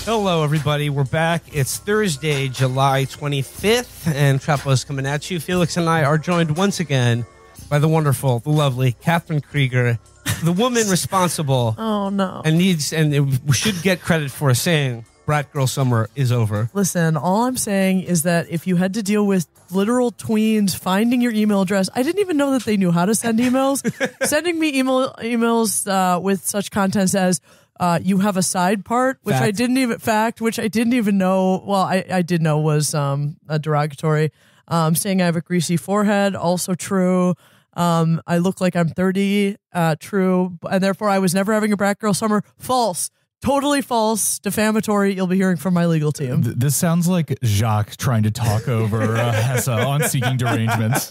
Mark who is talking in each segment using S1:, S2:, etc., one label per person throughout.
S1: Hello, everybody. We're back. It's Thursday, July 25th, and Chapo's coming at you. Felix and I are joined once again by the wonderful, the lovely Catherine Krueger, the woman responsible.
S2: Oh, no.
S1: And we should get credit for saying Brat Girl Summer is over.
S2: Listen, all I'm saying is that if you had to deal with literal tweens finding your email address, I didn't even know that they knew how to send emails. Sending me emails with such contents as, you have a side part, which I didn't even know. Well, I did know was a derogatory. Saying I have a greasy forehead, also true. I look like I'm 30, true. And therefore, I was never having a Brat Girl Summer. False. Totally false. Defamatory. You'll be hearing from my legal team.
S3: This sounds like Jacques trying to talk over Hessa on Seeking Derangements.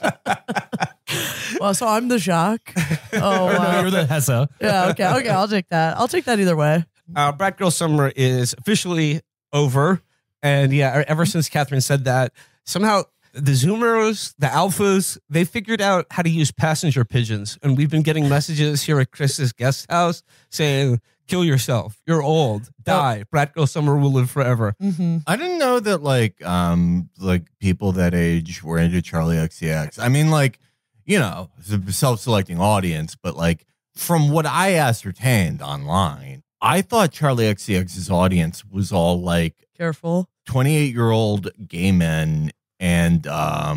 S2: Well, so I'm the Jacques. Oh,
S3: no, you're the Hessa.
S2: Yeah, okay, I'll take that. I'll take that either way.
S1: Brat Girl Summer is officially over. And yeah, ever since Catherine said that, somehow the Zoomers, the Alphas, they figured out how to use passenger pigeons. And we've been getting messages here at Chris's guest house saying, kill yourself. You're old. Die. Brat Girl Summer will live forever.
S2: Mm-hmm.
S4: I didn't know that like people that age were into Charlie XCX. I mean, like, you know, it's a self-selecting audience, but like from what I ascertained online, I thought Charlie XCX's audience was all like
S2: Careful.
S4: 28-year-old gay men and I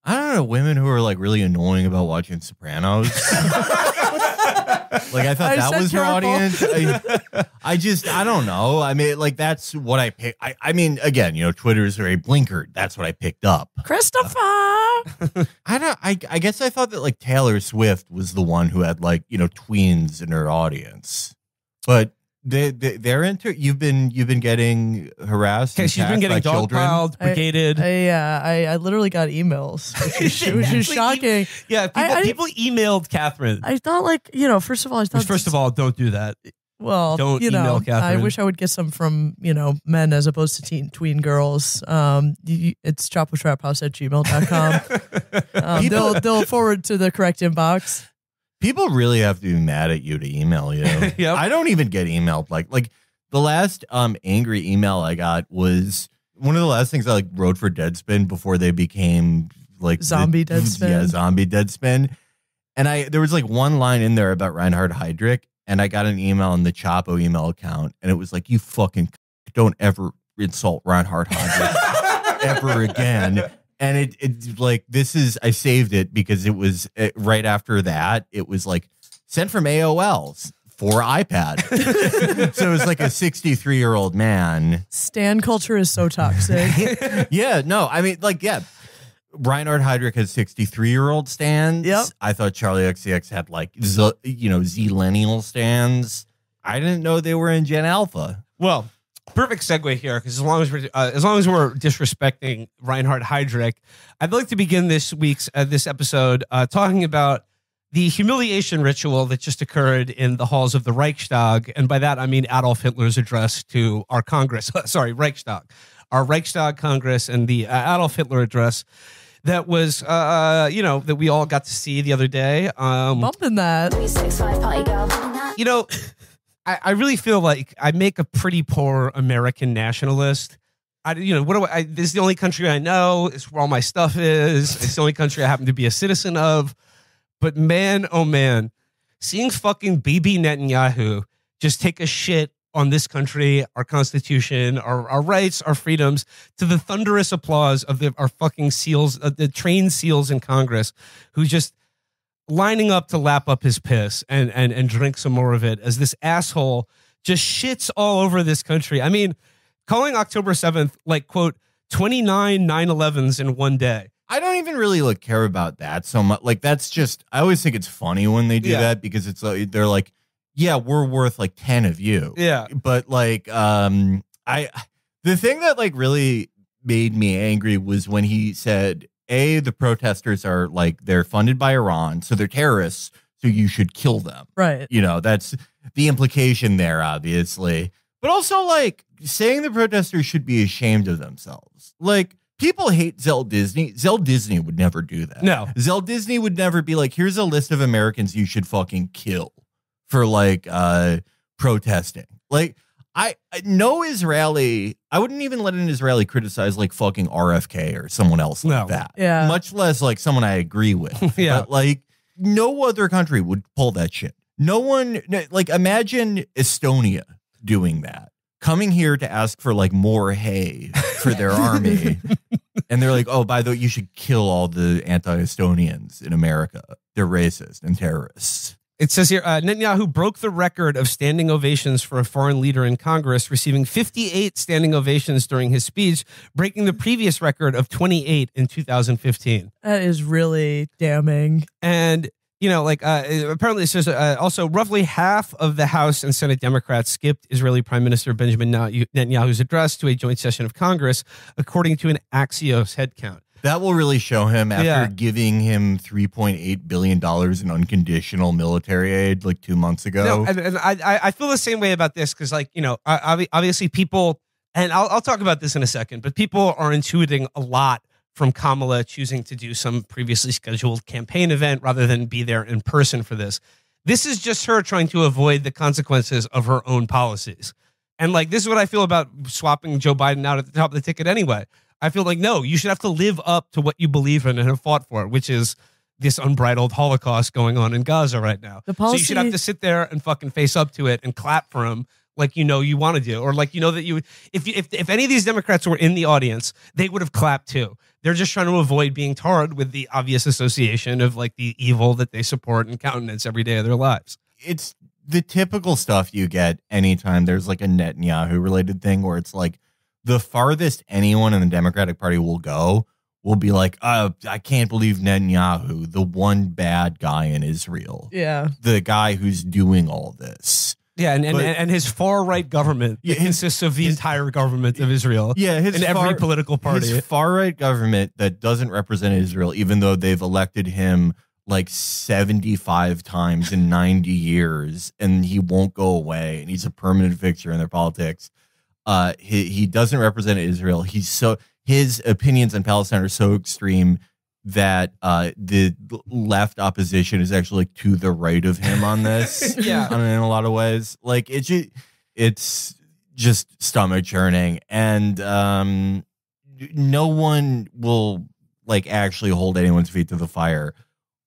S4: don't know, women who are like really annoying about watching Sopranos. Like I thought that was her audience. I don't know. I mean, like that's what I picked. I mean, again, you know, Twitter is very blinkered. That's what I picked up.
S2: Christopher.
S4: I guess I thought that like Taylor Swift was the one who had like, you know, tweens in her audience, but they're into. You've been getting harassed.
S1: Okay, she's been getting dogpiled, brigaded.
S2: I literally got emails, which is shocking.
S1: Yeah, people emailed Catherine.
S2: I thought, like, you know, first of all,
S1: don't do that.
S2: Well,
S1: don't
S2: you know,
S1: email Catherine.
S2: I wish I would get some from, you know, men as opposed to tween girls. It's chapotraphouse@gmail.com. They'll forward to the correct inbox.
S4: People really have to be mad at you to email you.
S1: Yep.
S4: I don't even get emailed. Like the last angry email I got was one of the last things I like wrote for Deadspin before they became like
S2: zombie Deadspin.
S4: Yeah, zombie Deadspin. And there was like one line in there about Reinhard Heydrich, and I got an email in the Chapo email account, and it was like, you fucking don't ever insult Reinhard Heydrich ever again. And it's like, I saved it because it was right after that. It was like sent from AOL for iPad. So it was like a 63-year-old man.
S2: Stan culture is so toxic.
S4: Yeah, no, I mean, like, yeah. Reinhard Heydrich has 63-year-old stands.
S2: Yep.
S4: I thought Charlie XCX had like, Z-Lennial stands. I didn't know they were in Gen Alpha.
S1: Well, perfect segue here, because as long as we're disrespecting Reinhard Heydrich, I'd like to begin this week's this episode talking about the humiliation ritual that just occurred in the halls of the Reichstag, and by that I mean Adolf Hitler's address to our Congress. Sorry, Reichstag, our Reichstag Congress, and the Adolf Hitler address that was, that we all got to see the other day.
S2: Bumping that.
S5: 365 party girl.
S1: You know. I really feel like I make a pretty poor American nationalist. This is the only country I know. It's where all my stuff is. It's the only country I happen to be a citizen of. But man, oh man, seeing fucking Bibi Netanyahu just take a shit on this country, our constitution, our rights, our freedoms, to the thunderous applause of our fucking SEALs, the trained SEALs in Congress, who just lining up to lap up his piss and drink some more of it as this asshole just shits all over this country. I mean, calling October 7th, like, quote, 29 9/11s in one day.
S4: I don't even really care about that so much. Like, that's just, I always think it's funny when they do that, because it's like, they're like, yeah, we're worth like 10 of you.
S1: Yeah.
S4: But like, the thing that like really made me angry was when he said, the protesters are like, they're funded by Iran, so they're terrorists, so you should kill them.
S2: Right.
S4: You know, that's the implication there, obviously. But also, like, saying the protesters should be ashamed of themselves. Like, people hate Zell Disney. Zell Disney would never do that.
S1: No.
S4: Zell Disney would never be like, here's a list of Americans you should fucking kill for, like, protesting. Like, No Israeli, I wouldn't even let an Israeli criticize like fucking RFK or someone else like that.
S2: Yeah.
S4: Much less like someone I agree with.
S1: Yeah.
S4: But like no other country would pull that shit. No one, like imagine Estonia doing that. Coming here to ask for like more hay for their army. And they're like, oh, by the way, you should kill all the anti-Estonians in America. They're racist and terrorists.
S1: It says here, Netanyahu broke the record of standing ovations for a foreign leader in Congress, receiving 58 standing ovations during his speech, breaking the previous record of 28 in 2015.
S2: That is really damning.
S1: And, you know, like apparently it says also roughly half of the House and Senate Democrats skipped Israeli Prime Minister Benjamin Netanyahu's address to a joint session of Congress, according to an Axios headcount.
S4: That will really show him after giving him $3.8 billion in unconditional military aid like 2 months ago.
S1: No, and I feel the same way about this because, like, you know, obviously people, and I'll talk about this in a second, but people are intuiting a lot from Kamala choosing to do some previously scheduled campaign event rather than be there in person for this. This is just her trying to avoid the consequences of her own policies. And, like, this is what I feel about swapping Joe Biden out at the top of the ticket anyway. I feel like, no, you should have to live up to what you believe in and have fought for, which is this unbridled Holocaust going on in Gaza right now. So you should have to sit there and fucking face up to it and clap for him like you know you want to do. Or like you know that you if any of these Democrats were in the audience, they would have clapped too. They're just trying to avoid being tarred with the obvious association of like the evil that they support and countenance every day of their lives.
S4: It's the typical stuff you get anytime there's like a Netanyahu related thing where it's like, the farthest anyone in the Democratic Party will go will be like, I can't believe Netanyahu, the one bad guy in Israel.
S2: Yeah.
S4: The guy who's doing all this.
S1: Yeah, and his far-right government consists of the entire government of Israel.
S4: Yeah,
S1: every political party.
S4: His far-right government that doesn't represent Israel, even though they've elected him like 75 times in 90 years, and he won't go away, and he's a permanent fixture in their politics. He doesn't represent Israel. His opinions on Palestine are so extreme that the left opposition is actually like to the right of him on this.
S1: Yeah,
S4: in a lot of ways. Like it's just stomach churning, and no one will like actually hold anyone's feet to the fire.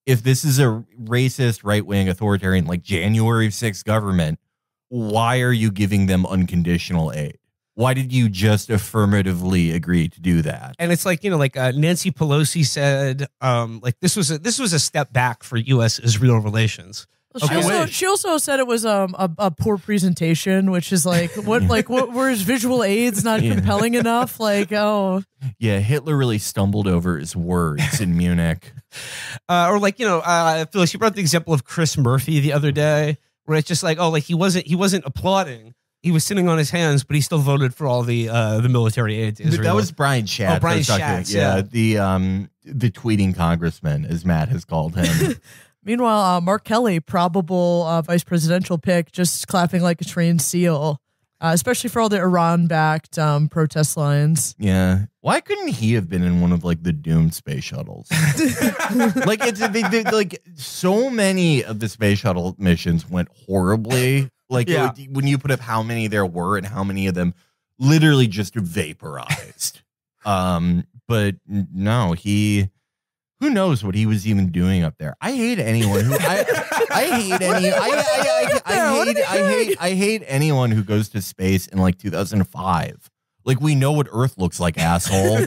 S4: If this is a racist, right wing, authoritarian like January 6th government, why are you giving them unconditional aid? Why did you just affirmatively agree to do that?
S1: And it's like, you know, like Nancy Pelosi said, like this was a step back for U.S.-Israel relations.
S2: Well, she also said it was a poor presentation, which is like what were his visual aids not compelling enough? Like, oh,
S4: yeah, Hitler really stumbled over his words in Munich.
S1: Or like, you know, I feel like she brought the example of Chris Murphy the other day, where it's just like, oh, like he wasn't applauding. He was sitting on his hands, but he still voted for all the military aid to Israel.
S4: That was Brian Schatz.
S1: Oh, Brian Schatz,
S4: yeah. The tweeting congressman, as Matt has called him.
S2: Meanwhile, Mark Kelly, probable vice presidential pick, just clapping like a trained seal, especially for all the Iran-backed protest lines.
S4: Yeah. Why couldn't he have been in one of like the doomed space shuttles? Like like so many of the space shuttle missions went horribly. Like when you put up how many there were and how many of them literally just vaporized. But no, who knows what he was even doing up there? I hate anyone who I hate anyone who goes to space in like 2005. Like, we know what Earth looks like, asshole.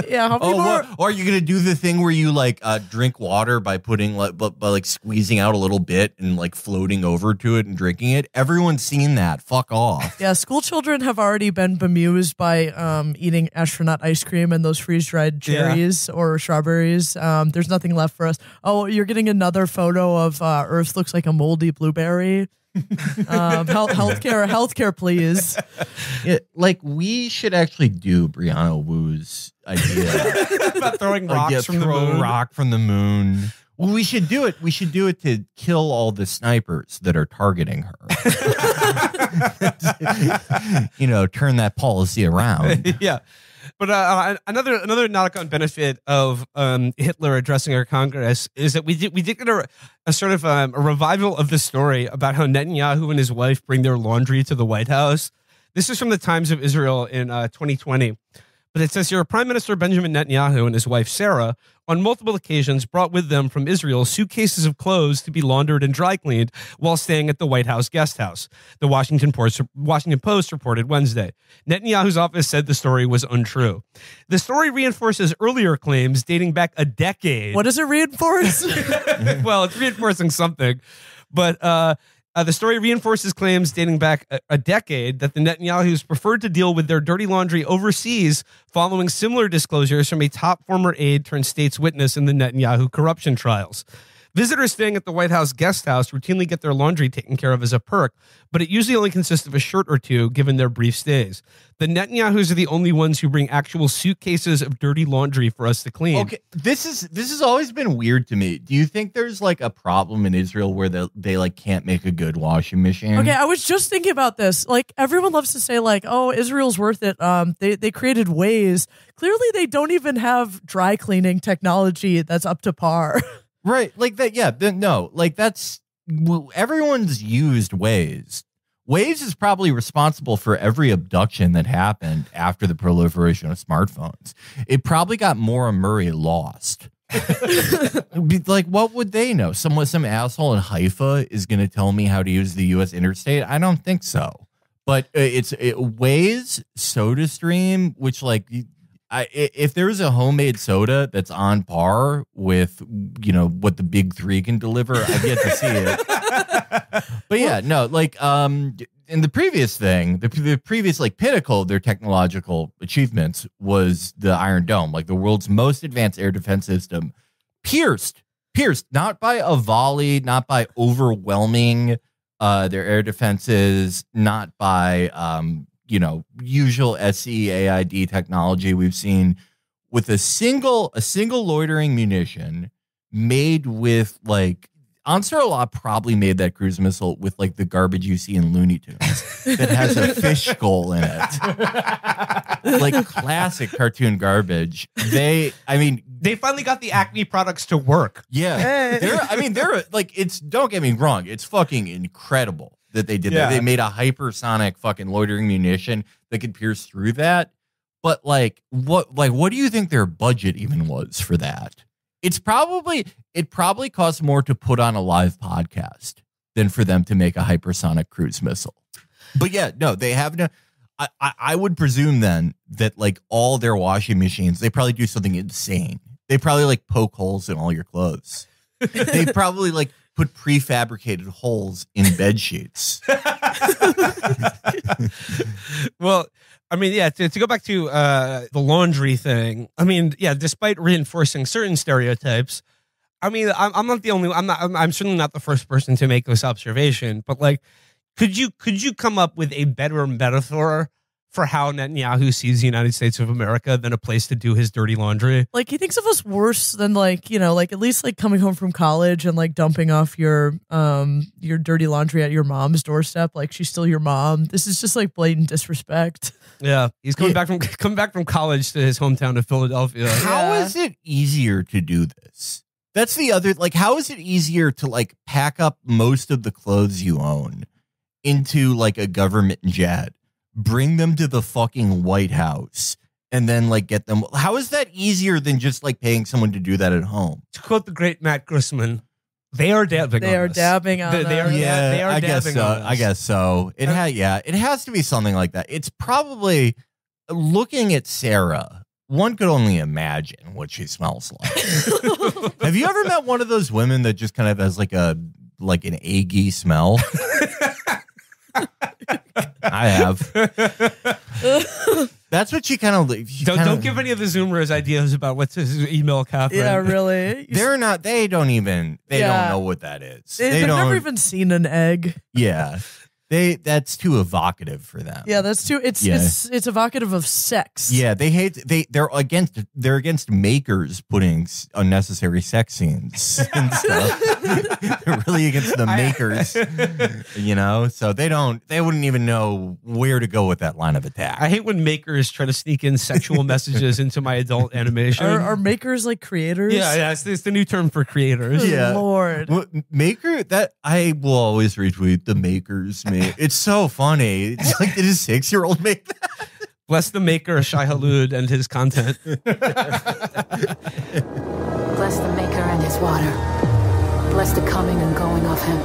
S2: Yeah.
S4: Or are you gonna do the thing where you like drink water by putting by squeezing out a little bit and like floating over to it and drinking it? Everyone's seen that. Fuck off.
S2: Yeah, school children have already been bemused by eating astronaut ice cream and those freeze dried cherries or strawberries. There's nothing left for us. Oh, you're getting another photo of Earth looks like a moldy blueberry. Healthcare, please.
S4: Yeah, like we should actually do Brianna Wu's idea
S1: about throwing rocks from the moon.
S4: Rock from the moon. Well, we should do it. We should do it to kill all the snipers that are targeting her. You know, turn that policy around.
S1: Yeah. But another knock-on benefit of Hitler addressing our Congress is that we did get a sort of a revival of the story about how Netanyahu and his wife bring their laundry to the White House. This is from the Times of Israel in 2020. But it says here, Prime Minister Benjamin Netanyahu and his wife Sarah, on multiple occasions, brought with them from Israel suitcases of clothes to be laundered and dry cleaned while staying at the White House guest house. The Washington Post reported Wednesday. Netanyahu's office said the story was untrue. The story reinforces earlier claims dating back a decade.
S2: What does it reinforce?
S1: Well, it's reinforcing something. But the story reinforces claims dating back a decade that the Netanyahus preferred to deal with their dirty laundry overseas following similar disclosures from a top former aide turned state's witness in the Netanyahu corruption trials. Visitors staying at the White House guest house routinely get their laundry taken care of as a perk, but it usually only consists of a shirt or two given their brief stays. The Netanyahus are the only ones who bring actual suitcases of dirty laundry for us to clean.
S4: Okay, this has always been weird to me. Do you think there's like a problem in Israel where they like can't make a good washing machine?
S2: Okay, I was just thinking about this. Like, everyone loves to say, like, oh, Israel's worth it. They created ways. Clearly, they don't even have dry cleaning technology that's up to par.
S4: Right, like that. Yeah, no, like that's everyone's used Waze. Waze is probably responsible for every abduction that happened after the proliferation of smartphones. It probably got Maura Murray lost. Like, what would they know? Some asshole in Haifa is going to tell me how to use the U.S. interstate? I don't think so. But it's Waze, SodaStream, which like. If there's a homemade soda that's on par with, you know, what the big three can deliver, I get to see it. But yeah, no, like in the previous thing, the previous like pinnacle of their technological achievements was the Iron Dome, like the world's most advanced air defense system, pierced not by a volley, not by overwhelming their air defenses, not by usual SCAID technology we've seen, with a single loitering munition made with like Ansar Allah probably made that cruise missile with like the garbage you see in Looney Tunes that has a fish skull in it, like classic cartoon garbage. They
S1: finally got the Acme products to work.
S4: Yeah, they're like, it's, don't get me wrong, it's fucking incredible that they did that. They made a hypersonic fucking loitering munition that could pierce through that. But what do you think their budget even was for that? It probably costs more to put on a live podcast than for them to make a hypersonic cruise missile. But yeah, no, they have no. I would presume then that like all their washing machines, they probably do something insane. They probably like poke holes in all your clothes. They probably like put prefabricated holes in bed sheets.
S1: Well, I mean, yeah, to go back to the laundry thing, I mean, yeah, despite reinforcing certain stereotypes, I mean, I'm not the only, I'm certainly not the first person to make this observation, but like, could you come up with a better metaphor for how Netanyahu sees the United States of America than a place to do his dirty laundry?
S2: Like, he thinks of us worse than like, like at least like coming home from college and like dumping off your dirty laundry at your mom's doorstep. Like, she's still your mom. This is just like blatant disrespect.
S1: Yeah. He's coming back from college to his hometown of Philadelphia.
S4: How is it easier to do this? That's the other, like, how is it easier to like pack up most of the clothes you own into like a government jet, bring them to the fucking White House, and then like get them? How is that easier than just like paying someone to do that at home?
S1: To quote the great Matt Grossman, they are dabbing on us.
S2: Dabbing on us.
S1: They are
S4: I guess
S1: dabbing
S4: so.
S1: on us.
S4: I guess so. It has to be something like that. It's probably, looking at Sarah, one could only imagine what she smells like. Have you ever met one of those women that just kind of has like an eggy smell? I have. That's what she kind of.
S1: Don't give any of the Zoomers ideas about what's his email, Catherine.
S2: Yeah, really.
S4: They're not. They don't even. They don't know what that is.
S2: They've never even seen an egg.
S4: Yeah. That's too evocative for them.
S2: Yeah, that's too. It's evocative of sex.
S4: Yeah, they're against makers putting unnecessary sex scenes and stuff. They're really against the makers, So they wouldn't even know where to go with that line of attack.
S1: I hate when makers try to sneak in sexual messages into my adult animation.
S2: Are makers like creators?
S1: Yeah, it's the new term for creators.
S4: Yeah,
S2: Lord,
S4: maker. That I will always retweet the makers. funny. It's so funny. It's like, did a 6-year-old make that?
S1: Bless the maker of Shai Hulud and his content.
S5: Bless the maker and his water. Bless the coming and going of him.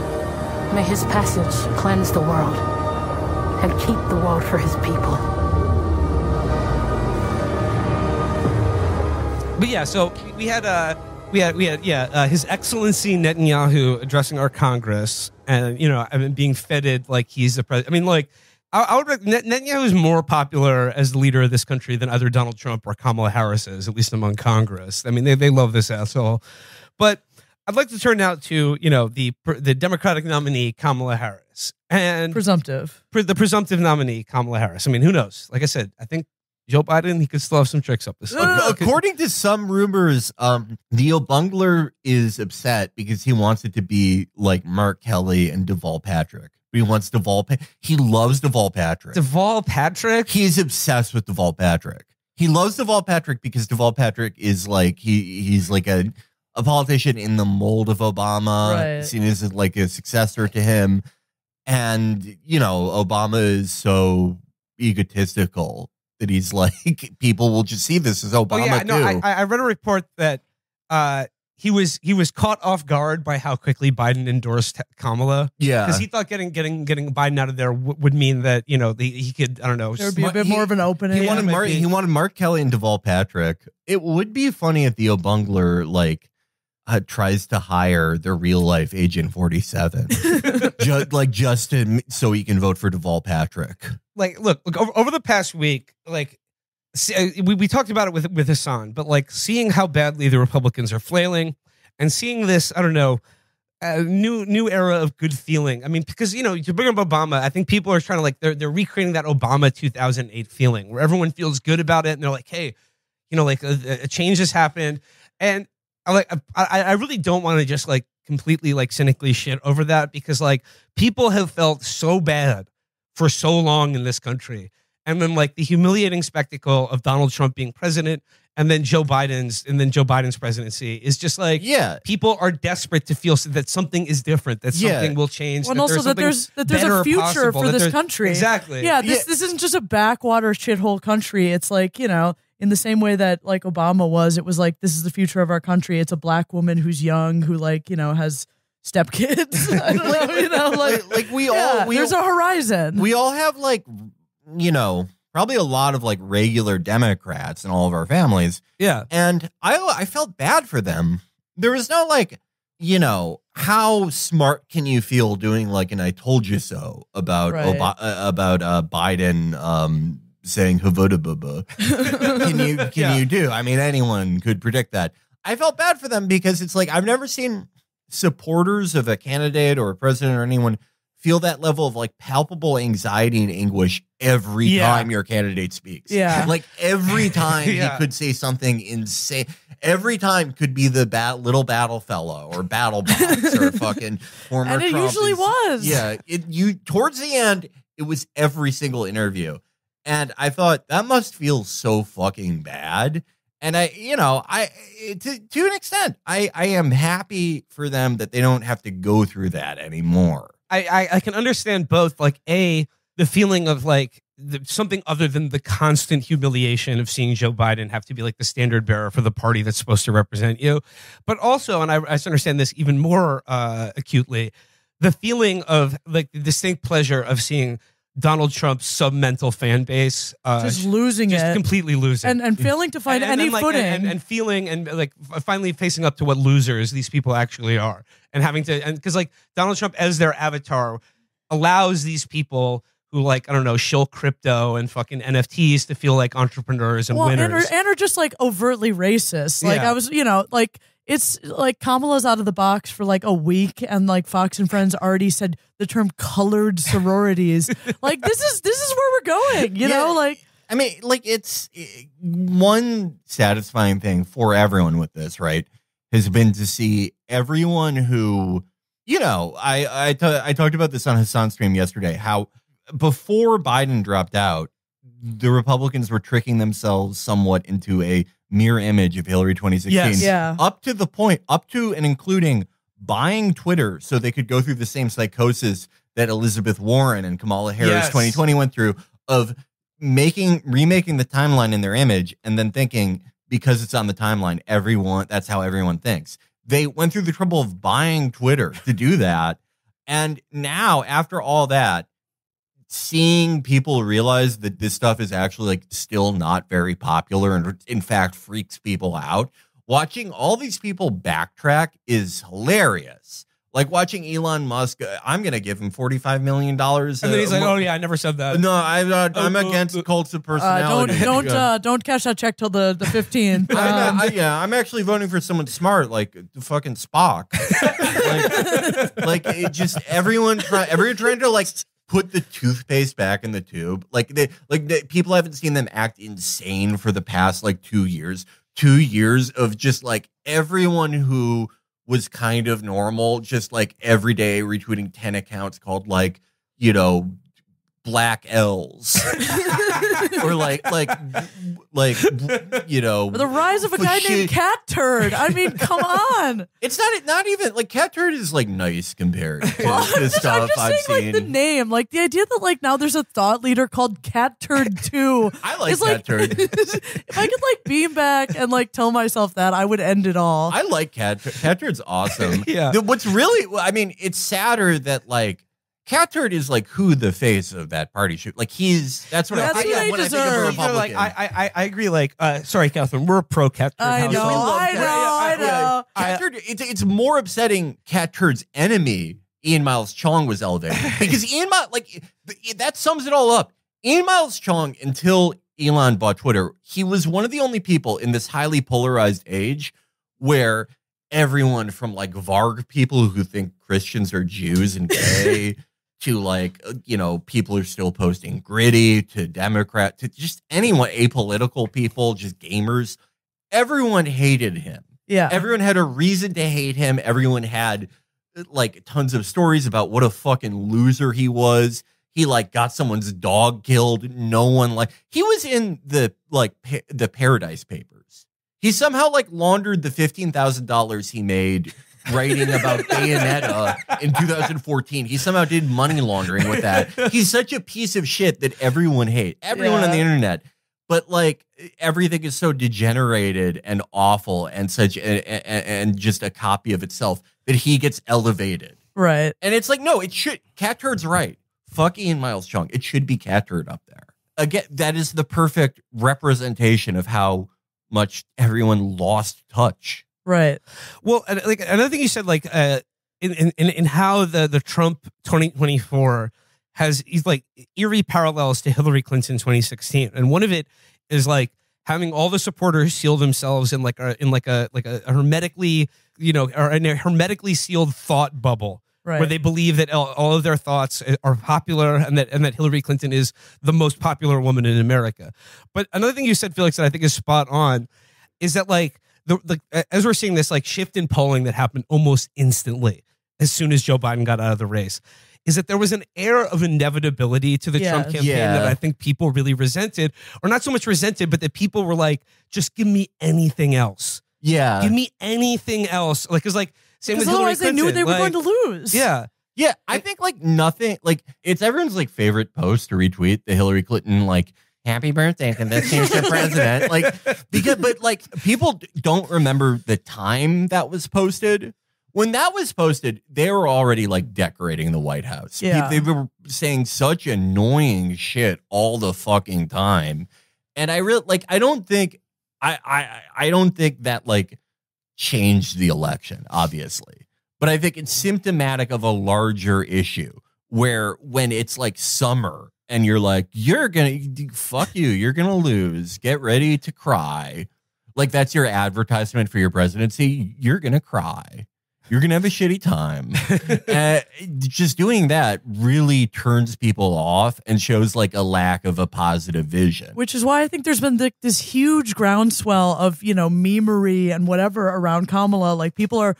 S5: May his passage cleanse the world and keep the world for his people.
S1: But yeah, so we had His Excellency Netanyahu addressing our Congress, and being feted like he's the president. I mean, like, I would Netanyahu is more popular as the leader of this country than either Donald Trump or Kamala Harris is, at least among Congress. I mean, they love this asshole. But I'd like to turn now to the Democratic nominee Kamala Harris and the presumptive nominee Kamala Harris. I mean, who knows? Like I said, I think Joe Biden, he could still have some tricks up his sleeve.
S4: According to some rumors, Neil Bungler is upset because he wants it to be like Mark Kelly and Deval Patrick. He wants he loves Deval Patrick.
S1: Deval Patrick?
S4: He's obsessed with Deval Patrick. He loves Deval Patrick because Deval Patrick is like, he's like a politician in the mold of Obama, seen as like a successor to him. And, Obama is so egotistical that he's like, people will just see this as Obama too.
S1: I read a report that he was caught off guard by how quickly Biden endorsed Kamala.
S4: Yeah,
S1: because he thought getting Biden out of there would mean that he could, I don't know,
S2: there would be a bit more of an opening.
S4: He wanted Mark Kelly and Deval Patrick. It would be funny if Theo Bungler tries to hire the real life Agent 47, so he can vote for Deval Patrick.
S1: Like, look over the past week, we talked about it with Hassan, but like seeing how badly the Republicans are flailing and seeing this, I don't know, new era of good feeling. I mean, because, to bring up Obama, I think people are trying to they're recreating that Obama 2008 feeling where everyone feels good about it. And they're like, hey, a change has happened. And I really don't want to just completely cynically shit over that, because people have felt so bad for so long in this country. And then the humiliating spectacle of Donald Trump being president and then Joe Biden's presidency is just people are desperate to feel that something is different, that something will change.
S2: Well, and also that there's a future for this country.
S1: Exactly.
S2: Yeah, this isn't just a backwater shithole country. It's in the same way that Obama was, it was this is the future of our country. It's a black woman who's young, who has stepkids. I don't know, there's a horizon.
S4: We all have probably a lot of regular Democrats in all of our families.
S1: Yeah.
S4: And I felt bad for them. There was no how smart can you feel doing an I told you so about Biden saying "Havoda Can you do? I mean, anyone could predict that. I felt bad for them because it's I've never seen supporters of a candidate or a president or anyone feel that level of palpable anxiety and anguish every time your candidate speaks.
S2: Yeah.
S4: Every time he could say something insane. Every time could be the little battle fellow or battle box or fucking former
S2: And it
S4: Trump
S2: usually was.
S4: Yeah. Towards the end, it was every single interview. And I thought that must feel so fucking bad. And to an extent, I am happy for them that they don't have to go through that anymore.
S1: I can understand both, the feeling of something other than the constant humiliation of seeing Joe Biden have to be the standard bearer for the party that's supposed to represent you. But also, and I understand this even more acutely, the feeling of the distinct pleasure of seeing Donald Trump's sub-mental fan base
S2: just losing it,
S1: completely losing,
S2: and failing to find any footing,
S1: and feeling and finally facing up to what losers these people actually are, and having to, and because Donald Trump as their avatar allows these people who I don't know, shill crypto and fucking NFTs to feel like entrepreneurs and winners,
S2: and are just overtly racist. I was, it's Kamala's out of the box for a week, and Fox and Friends already said the term colored sororities. This is where we're going, you know?
S4: I mean, it's one satisfying thing for everyone with this, right? Has been to see everyone who, I talked about this on Hassan's stream yesterday, how before Biden dropped out, the Republicans were tricking themselves somewhat into a mirror image of Hillary 2016.
S1: Yes.
S2: Yeah.
S4: Up to and including buying Twitter so they could go through the same psychosis that Elizabeth Warren and Kamala Harris
S1: Yes.
S4: 2020 went through of remaking the timeline in their image and then thinking because it's on the timeline, that's how everyone thinks. They went through the trouble of buying Twitter to do that. And now, after all that, seeing people realize that this stuff is actually like still not very popular and in fact freaks people out, watching all these people backtrack is hilarious. Like watching Elon Musk, I'm going to give him $45 million.
S1: And then he's like, oh yeah, I never said that.
S4: No, I'm against cults of personality.
S2: Don't cash that check till the 15th.
S4: I'm actually voting for someone smart, like the fucking Spock. like it just everyone trying to like put the toothpaste back in the tube. People haven't seen them act insane for the past like 2 years. 2 years of just like everyone who was kind of normal, just like every day retweeting 10 accounts called like, you know, Black L's or like, you know,
S2: the rise of a guy named Cat Turd. I mean, come on.
S4: It's not even like Cat Turd is like nice compared to the stuff I've seen.
S2: Like the name, like the idea that like now there's a thought leader called Cat Turd 2.
S4: I like Cat Turd.
S2: If I could like beam back and like tell myself that, I would end it all.
S4: I like Cat Turd's awesome.
S1: Yeah.
S4: What's really, I mean, it's sadder that like Cat Turd is like who the face of that party should like that's what
S2: That's
S4: I think
S2: what
S4: when
S2: they
S4: I think of a
S2: deserve.
S4: Republican.
S1: I agree. Like, sorry, Catherine, we're a pro Cat Turd
S2: I
S1: household.
S2: know, I know.
S4: Cat Turd, it's more upsetting Cat Turd's enemy, Ian Miles Chong, was elevated. Because Ian Miles, like, that sums it all up. Ian Miles Chong, until Elon bought Twitter, he was one of the only people in this highly polarized age where everyone from, like, Varg people who think Christians are Jews and gay to, like, you know, people who are still posting Gritty, to Democrat, to just anyone, apolitical people, just gamers. Everyone hated him.
S2: Yeah.
S4: Everyone had a reason to hate him. Everyone had like tons of stories about what a fucking loser he was. He like got someone's dog killed. No one he was in the the Paradise Papers. He somehow like laundered the $15,000 he made writing about Bayonetta in 2014. He somehow did money laundering with that. He's such a piece of shit that everyone hates. Everyone on the internet. But like everything is so degenerated and awful and such and just a copy of itself that he gets elevated.
S2: Right.
S4: And it's like, no, it should. Cat Turd's right. Fuck Ian Miles Chung. It should be Cat Turd up there. Again, that is the perfect representation of how much everyone lost touch.
S2: Right.
S1: Well, like another thing you said, like in how the Trump 2024 has like eerie parallels to Hillary Clinton 2016, and one of it is like having all the supporters seal themselves in a hermetically, you know, or in a hermetically sealed thought bubble. Right. Where they believe that all of their thoughts are popular and that Hillary Clinton is the most popular woman in America. But another thing you said, Felix, that I think is spot on is that like as we're seeing this like shift in polling that happened almost instantly as soon as Joe Biden got out of the race, is that there was an air of inevitability to the Trump campaign that I think people really resented, or not so much resented, but that people were like, just give me anything else.
S4: Yeah.
S1: Give me anything else. Like, it's like, same with Hillary Clinton.
S2: They knew they were going to lose.
S1: Yeah.
S4: Yeah. I think like nothing, like it's everyone's like favorite post to retweet the Hillary Clinton, like, happy birthday to the future president. Like, because, but like people don't remember the time that was posted. When that was posted, they were already like decorating the White House.
S2: Yeah.
S4: They were saying such annoying shit all the fucking time. And I really like, I don't think that like changed the election, obviously. But I think it's symptomatic of a larger issue where when it's like summer and you're like, fuck you, you're going to lose. Get ready to cry. Like that's your advertisement for your presidency. You're going to cry. You're going to have a shitty time. Just doing that really turns people off and shows like a lack of a positive vision.
S2: Which is why I think there's been this huge groundswell of, you know, memery and whatever around Kamala. Like people are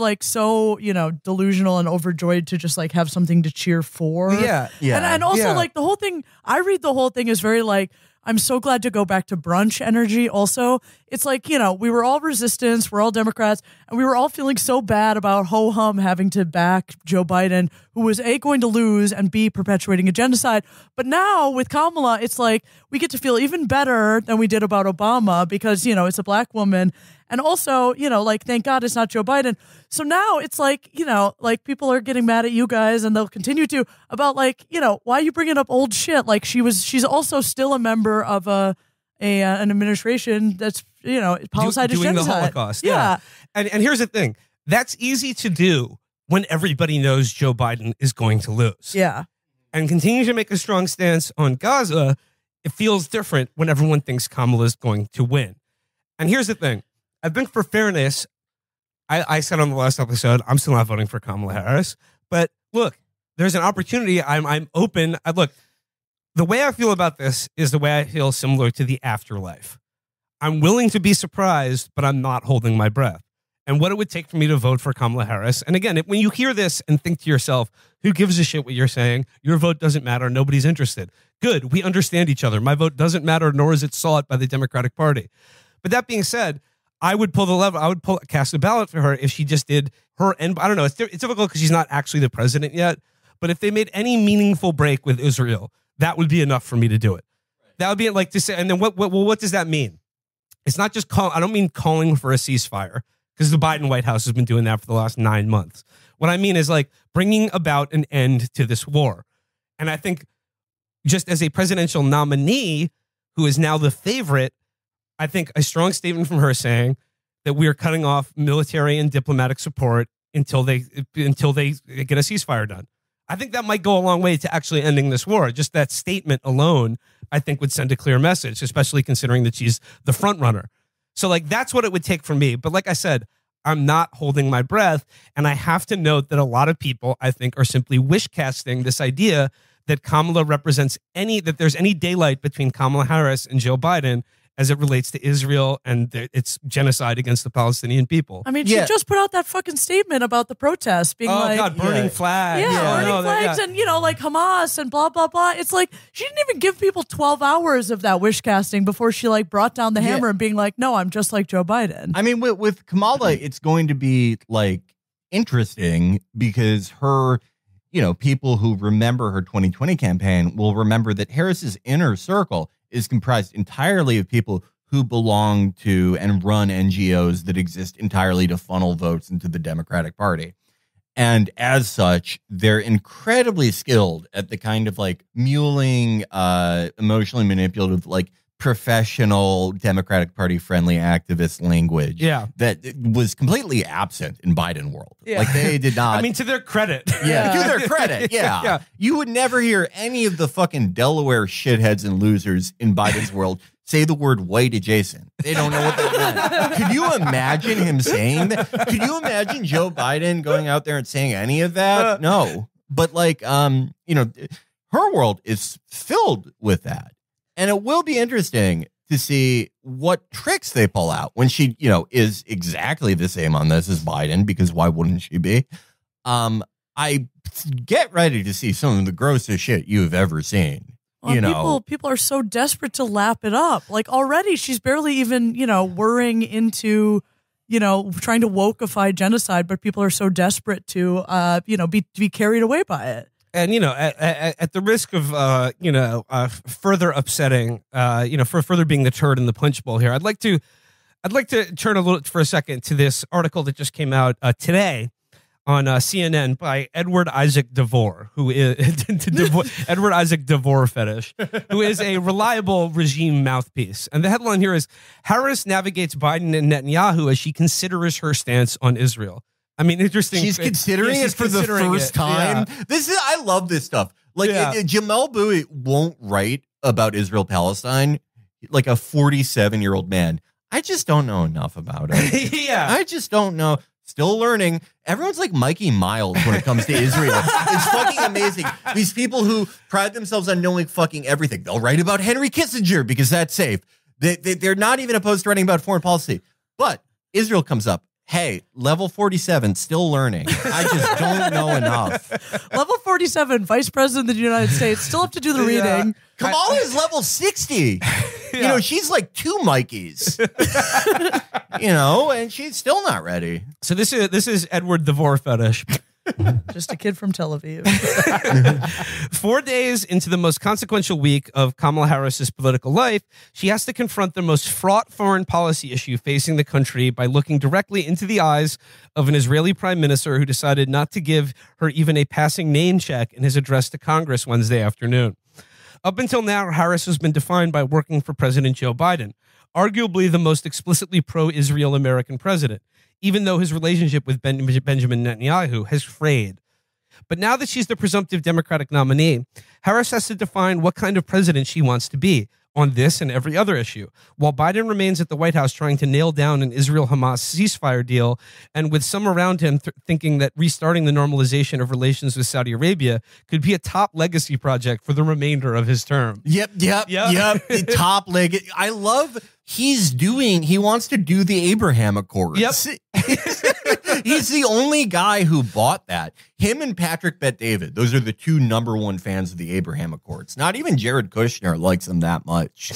S2: like so, you know, delusional and overjoyed to just like have something to cheer for.
S1: Yeah.
S4: Yeah.
S2: And also like the whole thing, I read the whole thing is very like, I'm so glad to go back to brunch energy. Also, it's like, you know, we were all resistance, we're all Democrats, and we were all feeling so bad about ho-hum having to back Joe Biden, who was A, going to lose, and B, perpetuating a genocide. But now with Kamala, it's like we get to feel even better than we did about Obama because, it's a black woman. And also, like, thank God it's not Joe Biden. So now it's like, like people are getting mad at you guys and they'll continue to about like, why are you bringing up old shit? Like she's also still a member of an administration that's, politicized
S1: doing
S2: genocide.
S1: the Holocaust.
S2: Yeah.
S1: And here's the thing. That's easy to do when everybody knows Joe Biden is going to lose.
S2: Yeah.
S1: And continue to make a strong stance on Gaza, it feels different when everyone thinks Kamala is going to win. And here's the thing. I think for fairness, I said on the last episode, I'm still not voting for Kamala Harris. But look, there's an opportunity. I'm open. Look, the way I feel about this is the way I feel similar to the afterlife. I'm willing to be surprised, but I'm not holding my breath. And what it would take for me to vote for Kamala Harris. And again, when you hear this and think to yourself, who gives a shit what you're saying? Your vote doesn't matter. Nobody's interested. Good. We understand each other. My vote doesn't matter, nor is it sought by the Democratic Party. But that being said, I would pull the lever. I would cast a ballot for her if she just did her. And I don't know. It's difficult because she's not actually the president yet. But if they made any meaningful break with Israel, that would be enough for me to do it. That would be like to say. And then what does that mean? It's not just I don't mean calling for a ceasefire because the Biden White House has been doing that for the last 9 months. What I mean is like bringing about an end to this war. And I think just as a presidential nominee who is now the favorite, I think a strong statement from her saying that we are cutting off military and diplomatic support until they get a ceasefire done. I think that might go a long way to actually ending this war. Just that statement alone, I think, would send a clear message, especially considering that she's the front runner. So, like, that's what it would take from me. But like I said, I'm not holding my breath. And I have to note that a lot of people, I think, are simply wish casting this idea that Kamala represents that there's any daylight between Kamala Harris and Joe Biden as it relates to Israel and its genocide against the Palestinian people.
S2: I mean, she just put out that fucking statement about the protests being
S1: burning flags.
S2: Burning flags and, like Hamas and blah, blah, blah. It's like she didn't even give people 12 hours of that wish casting before she like brought down the hammer and being like, no, I'm just like Joe Biden.
S4: I mean, with Kamala, it's going to be like interesting because her, people who remember her 2020 campaign will remember that Harris's inner circle is comprised entirely of people who belong to and run NGOs that exist entirely to funnel votes into the Democratic Party. And as such, they're incredibly skilled at the kind of like muling, emotionally manipulative, like professional Democratic Party friendly activist language that was completely absent in Biden world. Like they did not.
S1: I mean, to their credit.
S4: To their credit. Yeah. You would never hear any of the fucking Delaware shitheads and losers in Biden's world say the word white adjacent. They don't know what that meant. Could you imagine him saying that? Could you imagine Joe Biden going out there and saying any of that? No. But like, her world is filled with that. And it will be interesting to see what tricks they pull out when she, is exactly the same on this as Biden, because why wouldn't she be? I get ready to see some of the grossest shit you've ever seen.
S2: People are so desperate to lap it up. Like already she's barely even, worrying into, trying to wokeify genocide, but people are so desperate to, be carried away by it.
S1: And, at the risk of, further upsetting, for further being the turd in the punch bowl here, I'd like to turn a little for a second to this article that just came out today on CNN by Edward Isaac Devore, who is Edward Isaac Devore fetish, who is a reliable regime mouthpiece. And the headline here is Harris navigates Biden and Netanyahu as she considers her stance on Israel. I mean, interesting.
S4: She's considering it for the first time. Yeah. I love this stuff. Like Jamel Bouie won't write about Israel-Palestine like a 47-year-old man. I just don't know enough about it. I just don't know. Still learning. Everyone's like Mikey Miles when it comes to Israel. It's fucking amazing. These people who pride themselves on knowing fucking everything. They'll write about Henry Kissinger because that's safe. They're not even opposed to writing about foreign policy. But Israel comes up. Hey, level 47, still learning. I just don't know enough.
S2: Level 47, Vice President of the United States, still have to do the reading.
S4: Kamala is level 60. She's like 2 Mikeys. And she's still not ready.
S1: So this is Edward Devore fetish.
S2: Just a kid from Tel Aviv.
S1: 4 days into the most consequential week of Kamala Harris's political life, she has to confront the most fraught foreign policy issue facing the country by looking directly into the eyes of an Israeli prime minister who decided not to give her even a passing name check in his address to Congress Wednesday afternoon. Up until now, Harris has been defined by working for President Joe Biden, arguably the most explicitly pro-Israel American president, even though his relationship with Benjamin Netanyahu has frayed. But now that she's the presumptive Democratic nominee, Harris has to define what kind of president she wants to be on this and every other issue, while Biden remains at the White House trying to nail down an Israel-Hamas ceasefire deal, and with some around him thinking that restarting the normalization of relations with Saudi Arabia could be a top legacy project for the remainder of his term.
S4: Yep. The top leg. I love he wants to do the Abraham Accords.
S1: Yep.
S4: He's the only guy who bought that. Him and Patrick Bet-David. Those are the two #1 fans of the Abraham Accords. Not even Jared Kushner likes them that much.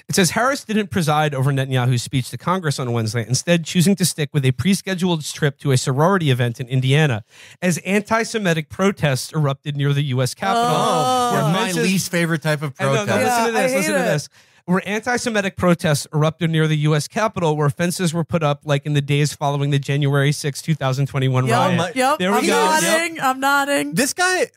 S1: It says Harris didn't preside over Netanyahu's speech to Congress on Wednesday, instead choosing to stick with a pre-scheduled trip to a sorority event in Indiana as anti-Semitic protests erupted near the U.S. Capitol.
S4: My least favorite type of protest.
S1: Listen to this. Where anti-Semitic protests erupted near the U.S. Capitol, where fences were put up like in the days following the January 6, 2021 riot.
S2: Yep.
S1: There we go.
S2: I'm nodding.
S4: This guy,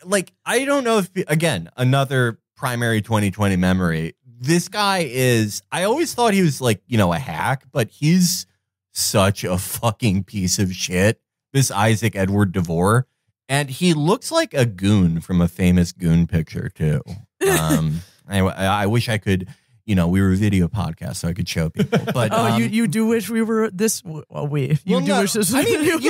S4: I don't know if, again, another primary 2020 memory. This guy is, I always thought he was a hack, but he's such a fucking piece of shit. This Isaac Edward DeVore. And he looks like a goon from a famous goon picture, too. I wish I could... we were a video podcast, so I could show people. But
S2: you do wish we were this? Well, wish this.
S4: I mean,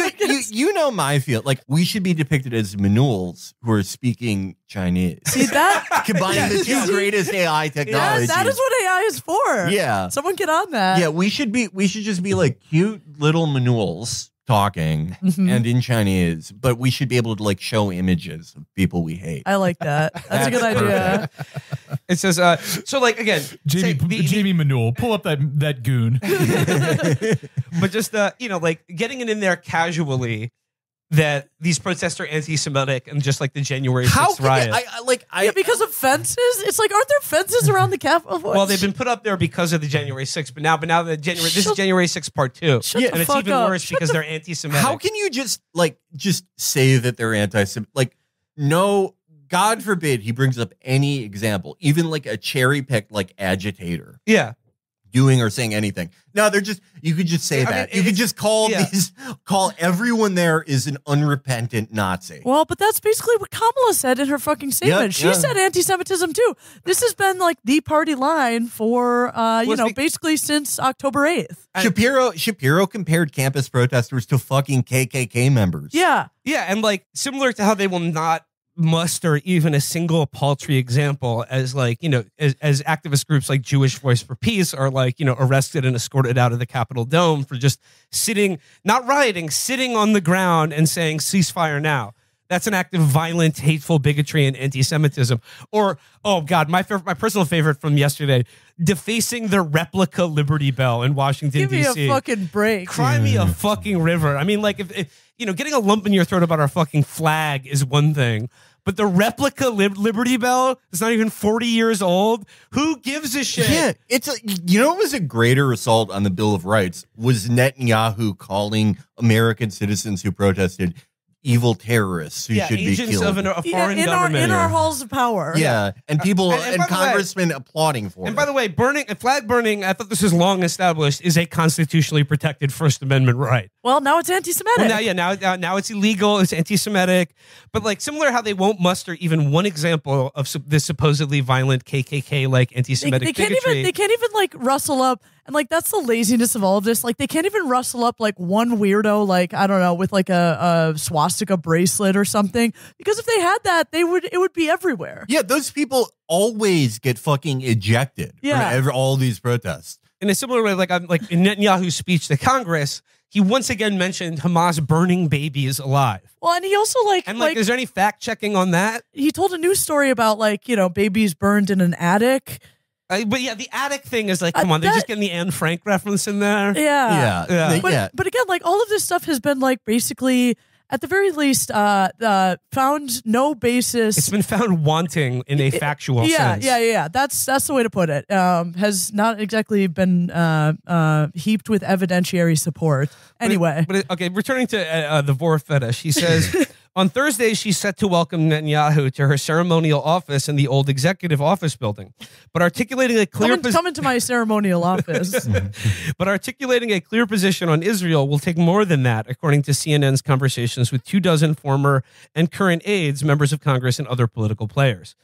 S4: you know my feel. We should be depicted as Manuals who are speaking Chinese.
S2: See that?
S4: Combining the two greatest AI technologies.
S2: Yeah, that is what AI is for.
S4: Yeah,
S2: someone get on that.
S4: Yeah, we should just be like cute little Manuals talking and in Chinese, but we should be able to show images of people we hate.
S2: I like that. That's a good idea.
S1: It says, again,
S3: Jamie Manuel, pull up that goon.
S1: But just, getting it in there casually that these protests are anti-Semitic and just like the January 6th riot.
S2: Because of fences? It's aren't there fences around the Capitol?
S1: Well, they've been put up there because of the January 6th, but now this is January 6th part 2. And it's even worse because they're anti-Semitic.
S4: How can you just say that they're anti-Semitic? No, God forbid he brings up any example, even a cherry-picked agitator.
S1: Yeah.
S4: Doing or saying anything. No, you could just say that. You could just call everyone there is an unrepentant Nazi.
S2: Well, but that's basically what Kamala said in her fucking statement. She said anti-Semitism too. This has been the party line for, basically since October 8th.
S4: Shapiro compared campus protesters to fucking KKK members.
S2: Yeah.
S1: Yeah. And similar to how they will not muster even a single paltry example as as activist groups like Jewish Voice for Peace are arrested and escorted out of the Capitol Dome for just sitting, not rioting, sitting on the ground and saying ceasefire now. That's an act of violent, hateful bigotry and anti-Semitism. Or, oh God, my personal favorite from yesterday, defacing the replica Liberty Bell in Washington, D.C.
S2: Give me a fucking break.
S1: Cry me a fucking river. I mean, if getting a lump in your throat about our fucking flag is one thing, but the replica Liberty Bell is not even 40 years old. Who gives a shit?
S4: Yeah, what was a greater assault on the Bill of Rights was Netanyahu calling American citizens who protested evil terrorists who should be killed.
S1: Of a foreign government.
S2: In our halls of power.
S4: Yeah, and people and congressmen applauding for it.
S1: And by the way, flag burning, I thought this was long established, is a constitutionally protected First Amendment right.
S2: Well, now it's anti-Semitic.
S1: Well, now it's illegal. It's anti-Semitic. But similar how they won't muster even one example of this supposedly violent KKK anti-Semitic bigotry.
S2: They can't even rustle up. And that's the laziness of all of this. They can't even rustle up one weirdo, I don't know, with a swastika bracelet or something. Because if they had that, it would be everywhere.
S4: Yeah, those people always get fucking ejected from all these protests.
S1: In a similar way, in Netanyahu's speech to Congress, he once again mentioned Hamas burning babies alive.
S2: Well, and he also
S1: is there any fact checking on that?
S2: He told a news story about babies burned in an attic.
S1: But yeah, the attic thing is come on, they're just getting the Anne Frank reference in there.
S2: Yeah.
S4: Yeah.
S2: But again, all of this stuff has been basically at the very least, found no basis.
S1: It's been found wanting in a factual sense.
S2: Yeah. That's the way to put it. Has not exactly been heaped with evidentiary support. Anyway.
S1: Okay, returning to the vor fetish, he says, on Thursday, she's set to welcome Netanyahu to her ceremonial office in the old executive office building. But articulating a clear
S2: come into my ceremonial office.
S1: But articulating a clear position on Israel will take more than that, according to CNN's conversations with 24 former and current aides, members of Congress, and other political players.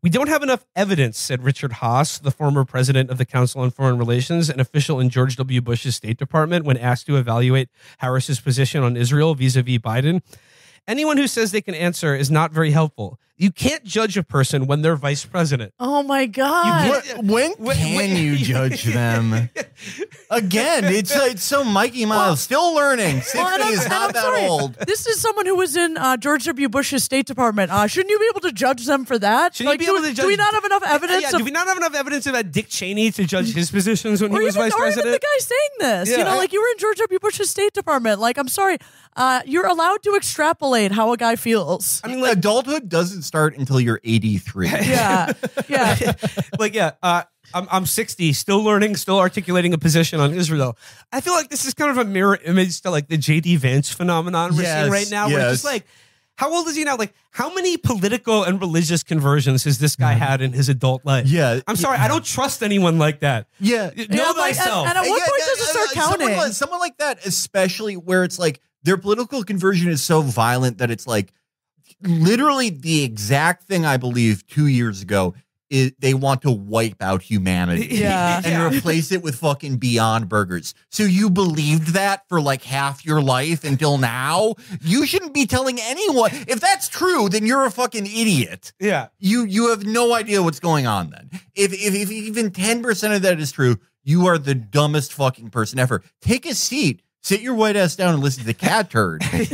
S1: We don't have enough evidence, said Richard Haass, the former president of the Council on Foreign Relations, an official in George W. Bush's State Department, when asked to evaluate Harris's position on Israel vis-a-vis Biden. Anyone who says they can answer is not very helpful. You can't judge a person when they're vice president.
S2: Oh my God.
S4: When can you judge them? Again, it's so Mikey Miles. Still learning. 60 is not that old.
S2: This is someone who was in George W. Bush's State Department. Shouldn't you be able to judge them for that?
S1: Should you be able to judge?
S2: Do we not have enough evidence?
S1: Do we not have enough evidence about Dick Cheney to judge his positions when he was vice president?
S2: Or even the guy saying this.
S1: Yeah,
S2: you were in George W. Bush's State Department. I'm sorry. You're allowed to extrapolate how a guy feels.
S4: I mean, adulthood doesn't start until you're 83.
S2: Yeah.
S1: I'm 60, still learning, still articulating a position on Israel. I feel like this is kind of a mirror image to the J.D. Vance phenomenon we're seeing right now. Where it's just how old is he now? How many political and religious conversions has this guy had in his adult life?
S4: Yeah.
S1: I'm sorry, I don't trust anyone like that.
S4: Yeah.
S1: Know thyself.
S2: And at what point does it start counting?
S4: Someone like that, especially where it's their political conversion is so violent that it's literally the exact thing I believed 2 years ago is they want to wipe out humanity and replace it with fucking Beyond Burgers. So you believed that for half your life until now? You shouldn't be telling anyone. If that's true, then you're a fucking idiot.
S1: Yeah.
S4: You have no idea what's going on then. If even 10% of that is true, you are the dumbest fucking person ever. Take a seat. Sit your white ass down and listen to Cat Turd. Cat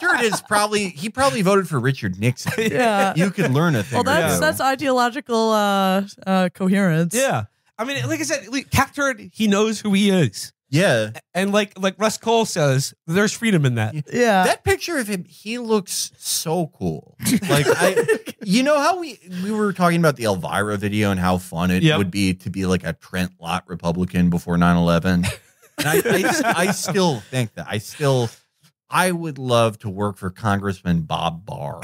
S4: Turd is probably voted for Richard Nixon.
S2: Yeah.
S4: You could learn a thing.
S2: Well, that's ideological coherence.
S1: Yeah. I mean, like I said, Cat Turd, he knows who he is.
S4: Yeah.
S1: And like Russ Cole says, there's freedom in that.
S2: Yeah.
S4: That picture of him, he looks so cool. You know how we were talking about the Elvira video and how fun it would be to be a Trent Lott Republican before 9/11? And I still think that. I would love to work for Congressman Bob Barr.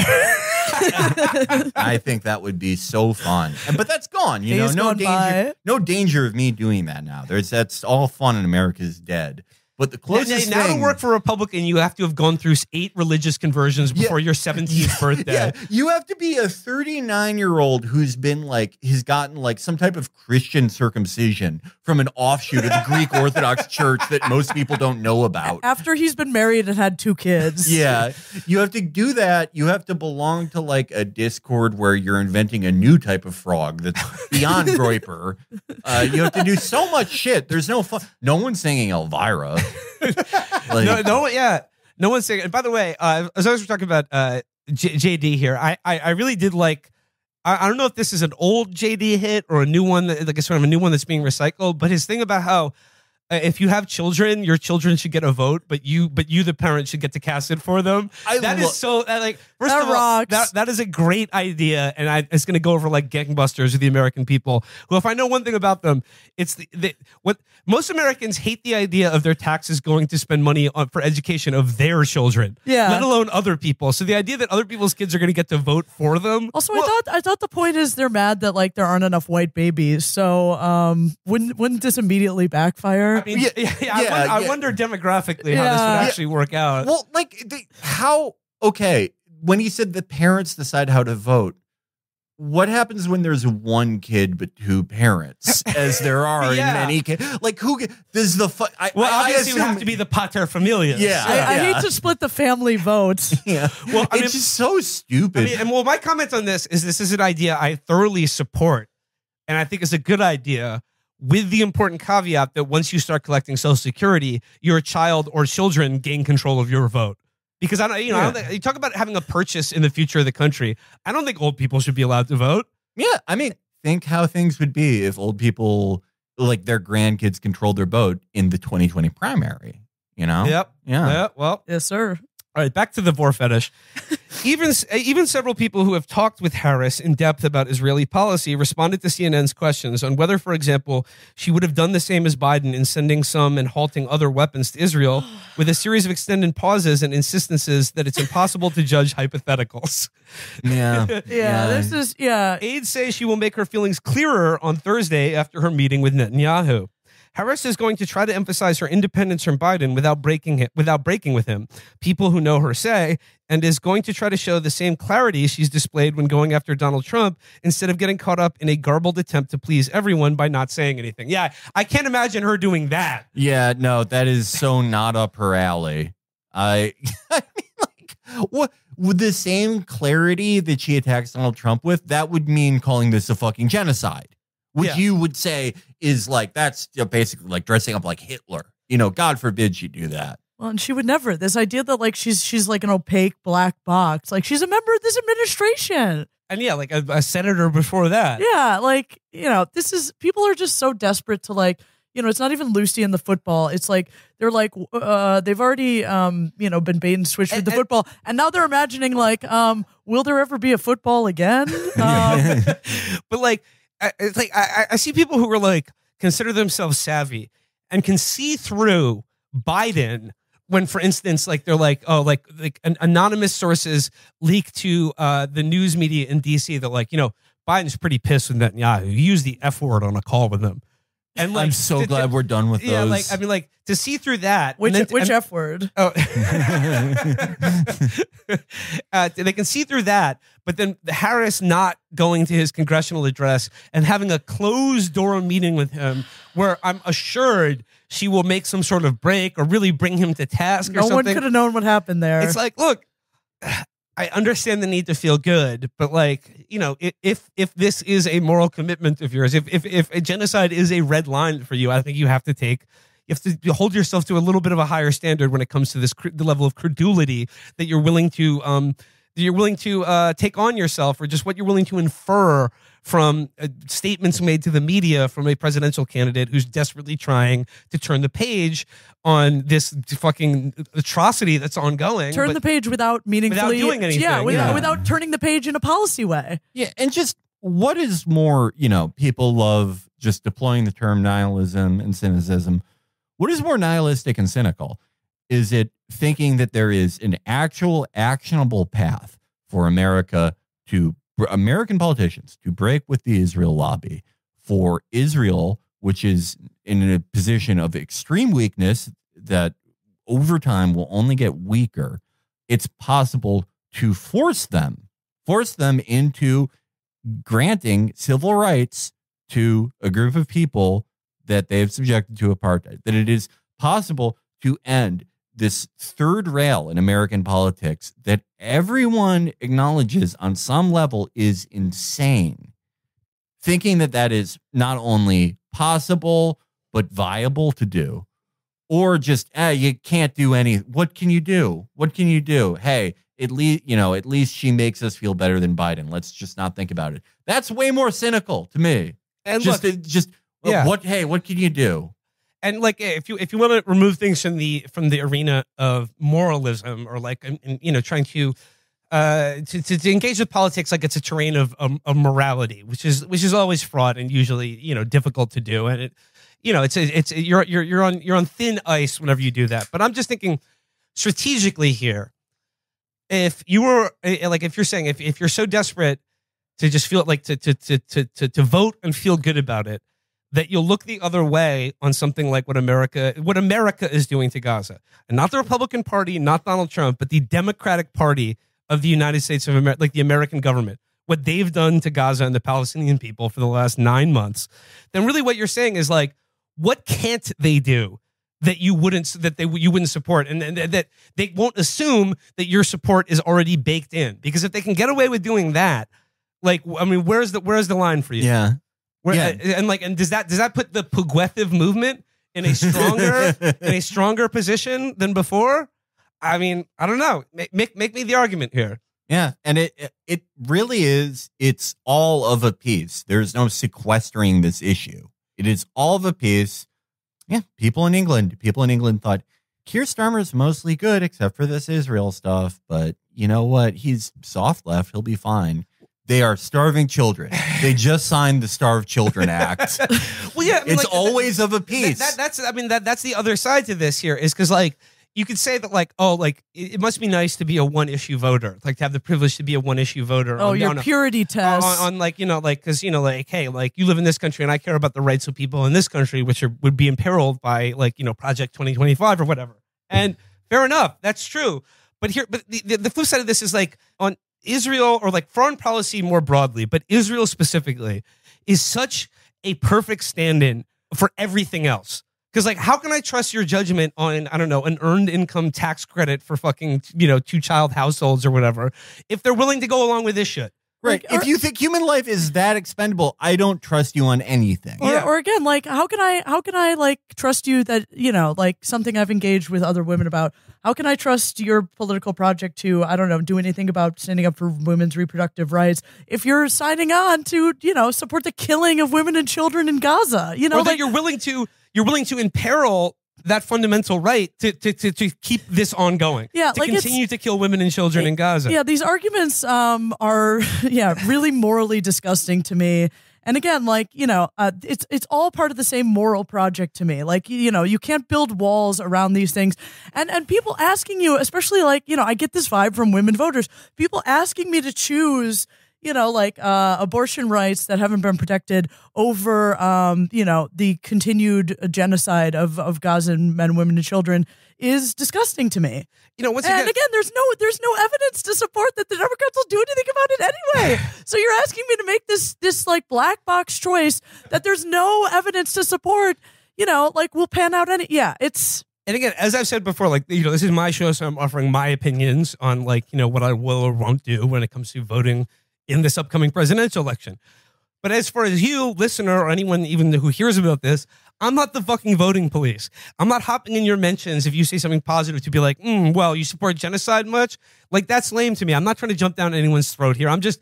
S4: I think that would be so fun. But that's gone. No danger of me doing that now. That's all fun, and America's dead. But the closest
S1: now to work for a Republican, you have to have gone through 8 religious conversions before your 17th birthday.
S4: Yeah, you have to be a 39-year-old who's been has gotten some type of Christian circumcision from an offshoot of the Greek Orthodox Church that most people don't know about.
S2: After he's been married and had 2 kids.
S4: Yeah, you have to do that. You have to belong to a Discord where you're inventing a new type of frog that's beyond Groiper. You have to do so much shit. There's no fun. No one's singing Elvira.
S1: No one's saying. And by the way, as I was talking about JD here, I really did I don't know if this is an old JD hit or a new one, a sort of a new one that's being recycled. But his thing about how if you have children, your children should get a vote, but you the parent should get to cast it for them. First of all, that is a great idea, and it's going to go over like gangbusters with the American people. Who, if I know one thing about them, it's what most Americans hate the idea of their taxes going to spend money on for education of their children, let alone other people. So the idea that other people's kids are going to get to vote for them.
S2: Also, I thought the point is they're mad that there aren't enough white babies. So wouldn't this immediately backfire?
S1: I mean, I wonder demographically how this would actually work out.
S4: Well, when he said the parents decide how to vote, what happens when there's one kid but 2 parents, as there are in many cases? Who does the?
S1: Obviously, it would have to be the pater familias.
S4: Yeah,
S2: I hate to split the family vote.
S4: Yeah, well, it's just so stupid.
S1: My comment on this is an idea I thoroughly support, and I think it's a good idea, with the important caveat that once you start collecting Social Security, your child or children gain control of your vote. Because I don't think, you talk about having a purchase in the future of the country. I don't think old people should be allowed to vote.
S4: Yeah, I mean, think how things would be if old people, their grandkids, controlled their vote in the 2020 primary. You know?
S1: Yep.
S4: Yeah.
S1: Well,
S2: Yes, sir.
S1: all right, back to the vor fetish. Even several people who have talked with Harris in depth about Israeli policy responded to CNN's questions on whether, for example, she would have done the same as Biden in sending some and halting other weapons to Israel, with a series of extended pauses and insistences that it's impossible to judge hypotheticals.
S4: Yeah.
S2: This is
S1: Aides say she will make her feelings clearer on Thursday after her meeting with Netanyahu. Harris is going to try to emphasize her independence from Biden without breaking with him, people who know her say, and is going to try to show the same clarity she's displayed when going after Donald Trump instead of getting caught up in a garbled attempt to please everyone by not saying anything. Yeah, I can't imagine her doing that.
S4: Yeah, no, that is so not up her alley. I mean, like, what with the same clarity that she attacks Donald Trump with, that would mean calling this a fucking genocide. Which you would say is like, that's basically like dressing up like Hitler. You know, God forbid she do that.
S2: Well, and she would never. This idea that like she's like an opaque black box, like she's a member of this administration.
S1: And yeah, like a senator before that.
S2: Yeah, like, you know, this is, people are just so desperate to like, you know, it's not even Lucy in the football. It's like, they're like, they've already, you know, been bait and switched with the football. And now they're imagining like, will there ever be a football again?
S1: But like, it's like I see people who are like consider themselves savvy and can see through Biden when, for instance, like they're like, oh, like anonymous sources leak to the news media in DC. They're like, you know, Biden's pretty pissed with Netanyahu. He used the F word on a call with him. And like,
S4: I'm so glad we're done with those.
S1: Yeah, like I mean, like to see through that.
S2: Which F word?
S1: Oh, they can see through that. But then Harris not going to his congressional address and having a closed door meeting with him, where I'm assured she will make some sort of break or really bring him to task.
S2: No
S1: or something.
S2: one could have known what happened there.
S1: It's like, look, I understand the need to feel good, but like, you know, if this is a moral commitment of yours, if a genocide is a red line for you, I think you have to hold yourself to a little bit of a higher standard when it comes to the level of credulity that you're willing to take on yourself, or just what you're willing to infer from statements made to the media from a presidential candidate who's desperately trying to turn the page on this fucking atrocity that's ongoing.
S2: Turn the page without meaningfully
S1: doing anything.
S2: Yeah, without turning the page in a policy way.
S4: Yeah, and just what is more, you know, people love just deploying the term nihilism and cynicism. What is more nihilistic and cynical? Is it thinking that there is an actual actionable path for American politicians to break with the Israel lobby, for Israel, which is in a position of extreme weakness that over time will only get weaker? It's possible to force them into granting civil rights to a group of people that they've subjected to apartheid, that it is possible to end this third rail in American politics that everyone acknowledges on some level is insane. Thinking that that is not only possible, but viable to do, or just, you can't do any. What can you do? What can you do? Hey, at least she makes us feel better than Biden. Let's just not think about it. That's way more cynical to me.
S1: And
S4: what can you do?
S1: And like, if you want to remove things from the arena of moralism, or like, you know, trying to engage with politics like it's a terrain of morality, which is always fraught and usually, you know, difficult to do. And you're on thin ice whenever you do that. But I'm just thinking strategically here. If you were like, if you're saying if you're so desperate to just feel like to vote and feel good about it, that you'll look the other way on something like what America is doing to Gaza, and not the Republican Party, not Donald Trump, but the Democratic Party of the United States of America, like the American government, what they've done to Gaza and the Palestinian people for the last 9 months, then really what you're saying is like, what can't they do that you wouldn't support, and that they won't assume that your support is already baked in? Because if they can get away with doing that, like, I mean, where's the line for you?
S4: Yeah.
S1: And does that put the progressive movement in a stronger position than before? I mean, I don't know. Make me the argument here.
S4: Yeah, and it really is. It's all of a piece. There's no sequestering this issue. It is all of a piece. Yeah, people in England thought, Keir Starmer's mostly good, except for this Israel stuff. But you know what? He's soft left. He'll be fine. They are starving children. They just signed the Starve Children Act.
S1: Well, yeah, I mean,
S4: it's
S1: like,
S4: always of a piece.
S1: That's the other side to this here is because like you could say that like, oh, like it must be nice to be a one issue voter, like to have the privilege to be a one issue voter.
S2: Oh, your purity test
S1: on like, you know, like because you know, like, hey, like you live in this country and I care about the rights of people in this country, which would be imperiled by like, you know, Project 2025 or whatever. And fair enough, that's true. But the flip side of this is like on Israel or like foreign policy more broadly, but Israel specifically is such a perfect stand-in for everything else. Because like, how can I trust your judgment on, I don't know, an earned income tax credit for fucking, you know, 2-child households or whatever, if they're willing to go along with this shit?
S4: Right. If you think human life is that expendable, I don't trust you on anything.
S2: Or again, like, how can I like trust you that, you know, like something I've engaged with other women about? How can I trust your political project to, I don't know, do anything about standing up for women's reproductive rights if you're signing on to, you know, support the killing of women and children in Gaza? You know,
S1: or that you're willing to imperil that fundamental right to keep this ongoing.
S2: Yeah,
S1: to
S2: like
S1: continue to kill women and children in Gaza.
S2: Yeah, these arguments are really morally disgusting to me. And again, like, you know, it's all part of the same moral project to me. Like, you know, you can't build walls around these things. And people asking you, especially like, you know, I get this vibe from women voters, people asking me to choose, you know, like abortion rights that haven't been protected over, you know, the continued genocide of Gazan men, women, and children is disgusting to me.
S1: You know, once
S2: and
S1: again,
S2: there's no evidence to support that the Democrats will do anything about it anyway. So you're asking me to make this like black box choice that there's no evidence to support, you know, like will pan out any. Yeah, it's.
S1: And again, as I've said before, like, you know, this is my show, so I'm offering my opinions on like, you know, what I will or won't do when it comes to voting in this upcoming presidential election. But as far as you, listener, or anyone even who hears about this, I'm not the fucking voting police. I'm not hopping in your mentions if you say something positive to be like, well, you support genocide much? Like, that's lame to me. I'm not trying to jump down anyone's throat here. I'm just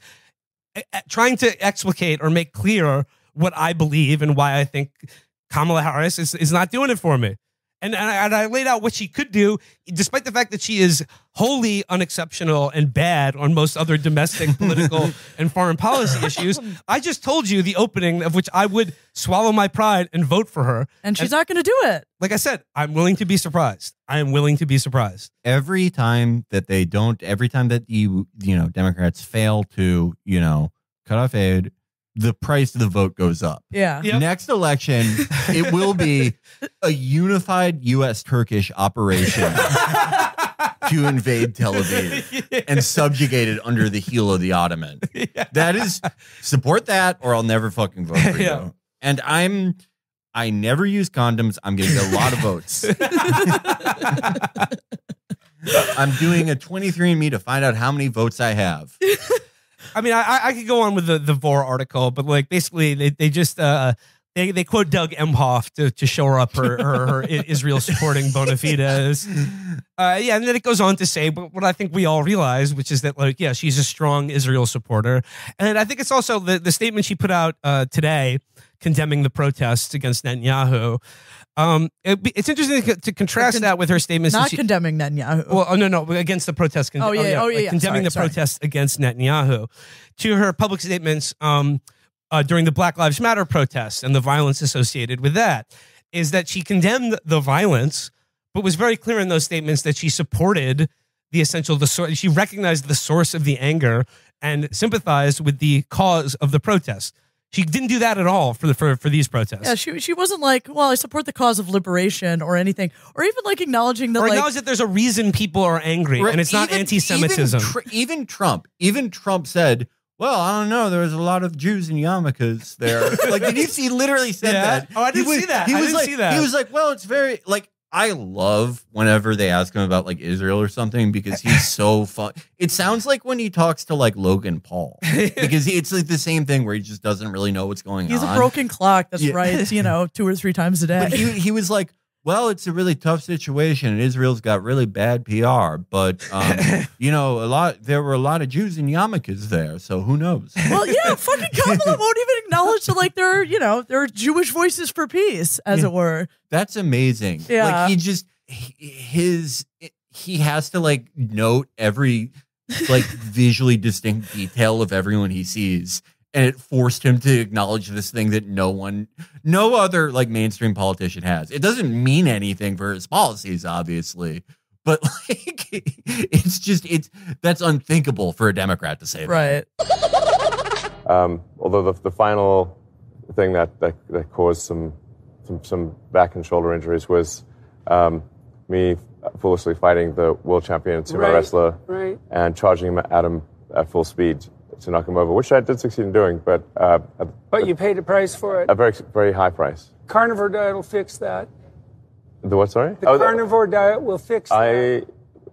S1: trying to explicate or make clear what I believe and why I think Kamala Harris is not doing it for me. And I laid out what she could do, despite the fact that she is wholly unexceptional and bad on most other domestic, political, and foreign policy issues. I just told you the opening of which I would swallow my pride and vote for her.
S2: And she's not going to do it.
S1: Like I said, I'm willing to be surprised. I am willing to be surprised.
S4: Every time that you know, Democrats fail to, you know, cut off aid, the price of the vote goes up.
S2: Yeah.
S1: Yep.
S4: Next election, it will be a unified U.S.-Turkish operation to invade Tel Aviv and subjugate it under the heel of the Ottoman.
S1: Yeah.
S4: That is, support that or I'll never fucking vote for
S1: Yeah.
S4: you. And I never use condoms. I'm going to get a lot of votes. I'm doing a 23andMe to find out how many votes I have.
S1: I mean, I could go on with the Vor article, but like basically they just they quote Doug Emhoff to shore up her Israel supporting bona fides. Yeah, and then it goes on to say what I think we all realize, which is that like, yeah, she's a strong Israel supporter. And I think it's also the statement she put out today condemning the protests against Netanyahu. It's interesting to contrast that with her statements.
S2: Not condemning Netanyahu.
S1: Well, no, against the protests. Condemning the protests against Netanyahu. To her public statements during the Black Lives Matter protests and the violence associated with that, is that she condemned the violence, but was very clear in those statements that she supported she recognized the source of the anger and sympathized with the cause of the protest. She didn't do that at all for these protests.
S2: Yeah, she wasn't like, well, I support the cause of liberation or anything, or even like acknowledging that,
S1: acknowledge that there's a reason people are angry,
S4: right,
S1: and it's not anti-Semitism.
S4: Even Trump said, "Well, I don't know. There was a lot of Jews in yarmulkes there." Like, did you see? He literally said that.
S1: Oh, I didn't see that.
S4: He was like, "Well, it's very like." I love whenever they ask him about like Israel or something because he's so fun. It sounds like when he talks to like Logan Paul because it's like the same thing where he just doesn't really know what's going on.
S2: He's a broken clock that's right, you know, 2 or 3 times a day.
S4: But he was like, well, it's a really tough situation and Israel's got really bad PR, but you know, there were a lot of Jews in yarmulkes there, so who knows?
S2: Well, yeah, fucking Kamala won't even acknowledge that like there are Jewish voices for peace, as it were.
S4: That's amazing.
S2: Yeah.
S4: Like he has to like note every like visually distinct detail of everyone he sees. And it forced him to acknowledge this thing that no other like mainstream politician has. It doesn't mean anything for his policies, obviously, but like that's unthinkable for a Democrat to say that.
S2: Right.
S6: Although the final thing that caused some back and shoulder injuries was me foolishly fighting the world champion sumo wrestler and charging him at him at full speed to knock him over, which I did succeed in doing, but
S7: you paid a price for it.
S6: A very, very high price.
S7: Carnivore diet will fix that.
S6: The what? Sorry.
S7: The carnivore diet will fix that.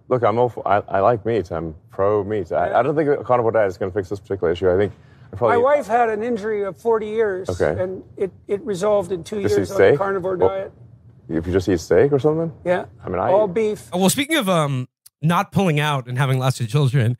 S6: Look, I like meat. I'm pro meat. I don't think a carnivore diet is going to fix this particular issue. I think
S7: my wife had an injury of 40 years, and it resolved in 2 years on a carnivore diet.
S6: If you just eat steak or something?
S7: Yeah.
S6: I mean,
S7: all beef.
S1: Well, speaking of not pulling out and having lots of children,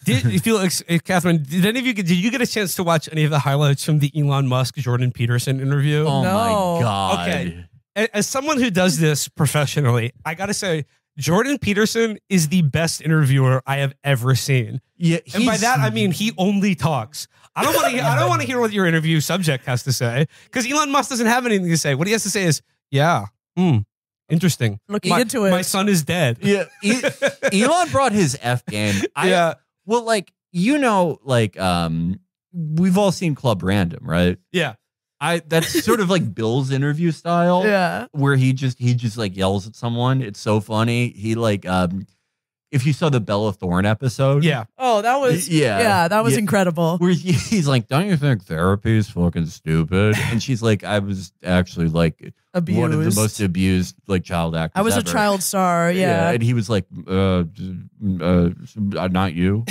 S1: did you feel, Catherine? Did you get a chance to watch any of the highlights from the Elon Musk Jordan Peterson interview?
S4: Oh my God!
S1: Okay, as someone who does this professionally, I got to say, Jordan Peterson is the best interviewer I have ever seen.
S4: Yeah,
S1: and by that I mean he only talks. I don't want to hear what your interview subject has to say, because Elon Musk doesn't have anything to say. What he has to say is, yeah. Interesting.
S2: Looking into it.
S1: My son is dead.
S4: Yeah. Elon brought his F game. Well, like, we've all seen Club Random, right?
S1: Yeah.
S4: That's sort of like Bill's interview style.
S2: Yeah.
S4: Where he just like yells at someone. It's so funny. He like, if you saw the Bella Thorne episode.
S1: Yeah.
S2: Oh, that was that was incredible.
S4: Where he's like, don't you think therapy is fucking stupid? And she's like, I was actually like
S2: abused.
S4: One of the most abused like child actors
S2: I was
S4: ever.
S2: a child star, yeah.
S4: And he was like, not you.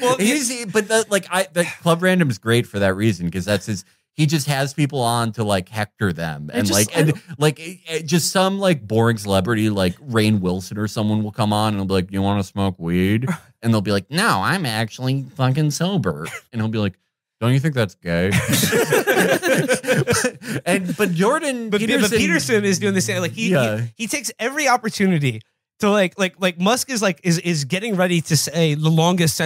S4: Well, the Club Random is great for that reason, because that's his. He just has people on to like hector them, and just some like boring celebrity like Rainn Wilson or someone will come on and he'll be like, "You want to smoke weed?" And they'll be like, "No, I'm actually fucking sober." And he'll be like, "Don't you think that's gay?" but Jordan
S1: Peterson is doing the same. Like he takes every opportunity to like Musk is getting ready to say the longest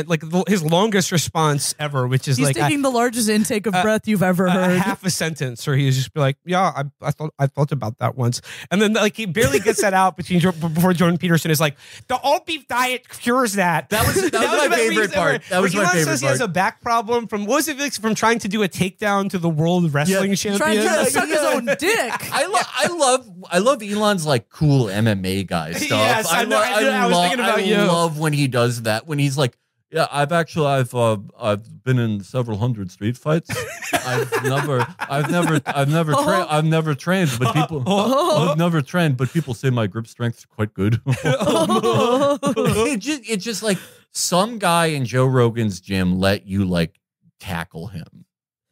S1: his longest response ever, which is
S2: he's
S1: like
S2: taking the largest intake of breath you've ever heard.
S1: Half a sentence, or he's just be like, "Yeah, I thought about that once," and then like he barely gets that out before Jordan Peterson is like, "The all beef diet cures that."
S4: That was my favorite part. That was my favorite part.
S1: He has a back problem from from trying to do a takedown to the world wrestling champion,
S2: trying to suck his own dick.
S4: I love Elon's like cool MMA guy stuff.
S1: Yes, I was thinking about you.
S4: I love when he does that. When he's like, "Yeah, I've been in several hundred street fights. I've never trained, but people I've never trained, but people say my grip strength is quite good." It's just like some guy in Joe Rogan's gym let you like tackle him.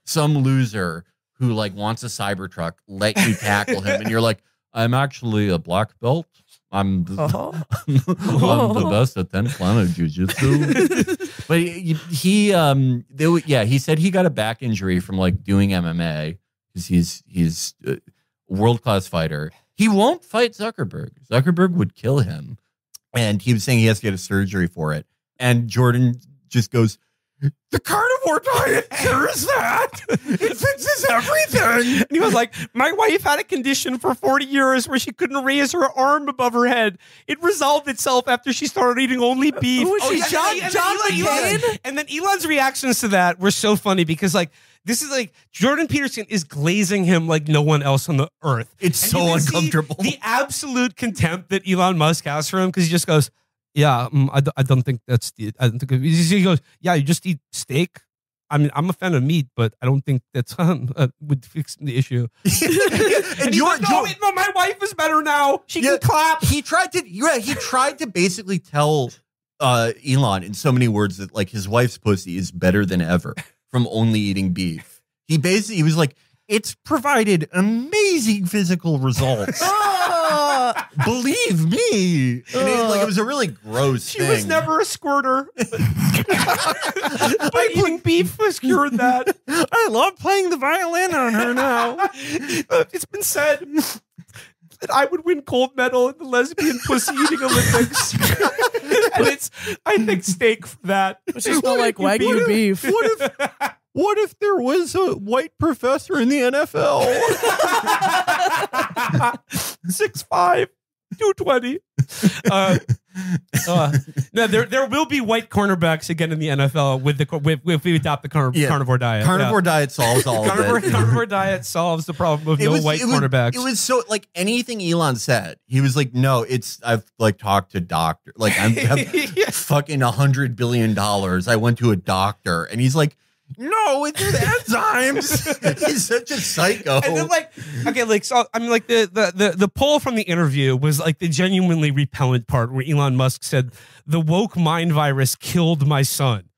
S4: Some loser who like wants a Cybertruck let you tackle him, and you're like, "I'm actually a black belt. I'm the best at 10 planet jiu-jitsu." But he said he got a back injury from like doing MMA, because he's a world-class fighter. He won't fight Zuckerberg. Zuckerberg would kill him. And he was saying he has to get a surgery for it. And Jordan just goes, "The carnivore diet cures that. It fixes everything."
S1: And he was like, "My wife had a condition for 40 years where she couldn't raise her arm above her head. It resolved itself after she started eating only beef."
S2: Who is she? John McCain?
S1: And then Elon's reactions to that were so funny, because like, this is like Jordan Peterson is glazing him like no one else on the earth.
S4: It's
S1: and
S4: so uncomfortable.
S1: The absolute contempt that Elon Musk has for him, because he just goes, "Yeah, I don't think that's the. I don't think he goes, "Yeah, you just eat steak. I mean, I'm a fan of meat, but I don't think that's would fix the issue." And he's like, "No, my wife is better now. She can clap."
S4: He tried to basically tell Elon in so many words that like his wife's pussy is better than ever from only eating beef. He was like, "It's provided amazing physical results. Believe me." And it was a really gross thing.
S1: She was never a squirter. But eating beef has cured that.
S4: I love playing the violin on her now.
S1: It's been said. that I would win gold medal in the lesbian pussy eating Olympics. And it's, I think, steak for that.
S2: Which is not like Wagyu beef.
S4: What if there was a white professor in the NFL?
S1: 6'5", 220. No, there will be white cornerbacks again in the NFL if we adopt the carnivore diet.
S4: Carnivore diet solves all of it.
S1: Carnivore diet solves the problem of no white cornerbacks.
S4: It was so like anything Elon said, he was like, no, I've like talked to doctor, like I have fucking $100 billion. I went to a doctor, and he's like, no, it's just enzymes. He's such a psycho.
S1: And then so I mean, like the poll from the interview was like the genuinely repellent part where Elon Musk said the woke mind virus killed my son.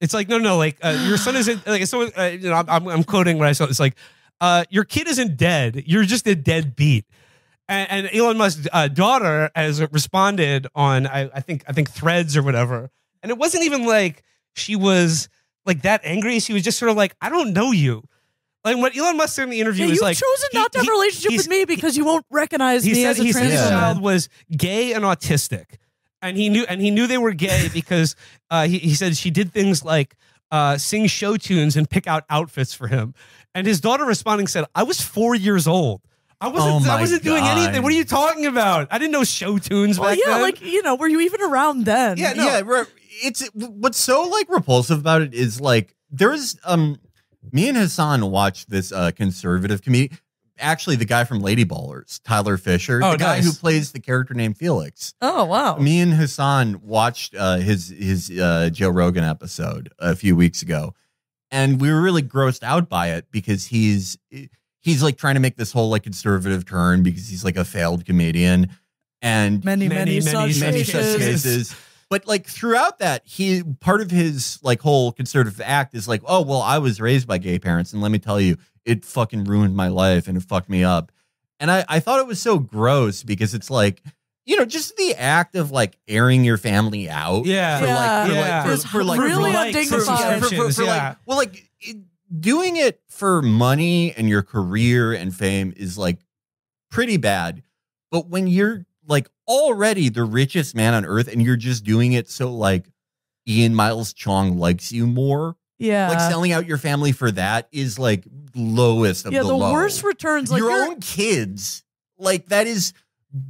S1: It's like no, like your son isn't like so. I'm quoting what I saw. It's like your kid isn't dead. You're just a deadbeat. And Elon Musk's daughter has responded on I think Threads or whatever, and it wasn't even like she was like that angry. She was just sort of like, I don't know you. Like what Elon Musk said in the interview was like,
S2: you've chosen not to have a relationship with me because you won't recognize me as a trans
S1: his child was gay and autistic, and he knew they were gay because he said she did things like sing show tunes and pick out outfits for him. And his daughter responding said, I was 4 years old. I wasn't doing anything. What are you talking about? I didn't know show tunes back then.
S2: Like, were you even around then?
S4: Yeah, no. It's what's so like repulsive about it is like there's me and Hassan watched this conservative comedian, actually the guy from Lady Ballers, Tyler Fisher, the guy who plays the character named Felix.
S2: Oh wow!
S4: Me and Hassan watched his Joe Rogan episode a few weeks ago, and we were really grossed out by it because he's like trying to make this whole like conservative turn because he's like a failed comedian and
S2: many such
S4: cases. But like throughout that, part of his like whole conservative act is like, oh, well, I was raised by gay parents, and let me tell you, it fucking ruined my life and it fucked me up. And I thought it was so gross because it's like, just the act of like airing your family out.
S2: For really undignified.
S4: Doing it for money and your career and fame is like pretty bad. But when you're like already the richest man on earth and you're just doing it so like Ian Miles Chong likes you more.
S2: Yeah.
S4: Like selling out your family for that is like lowest of the low.
S2: Yeah, the worst returns. Like
S4: your own kids. Like that is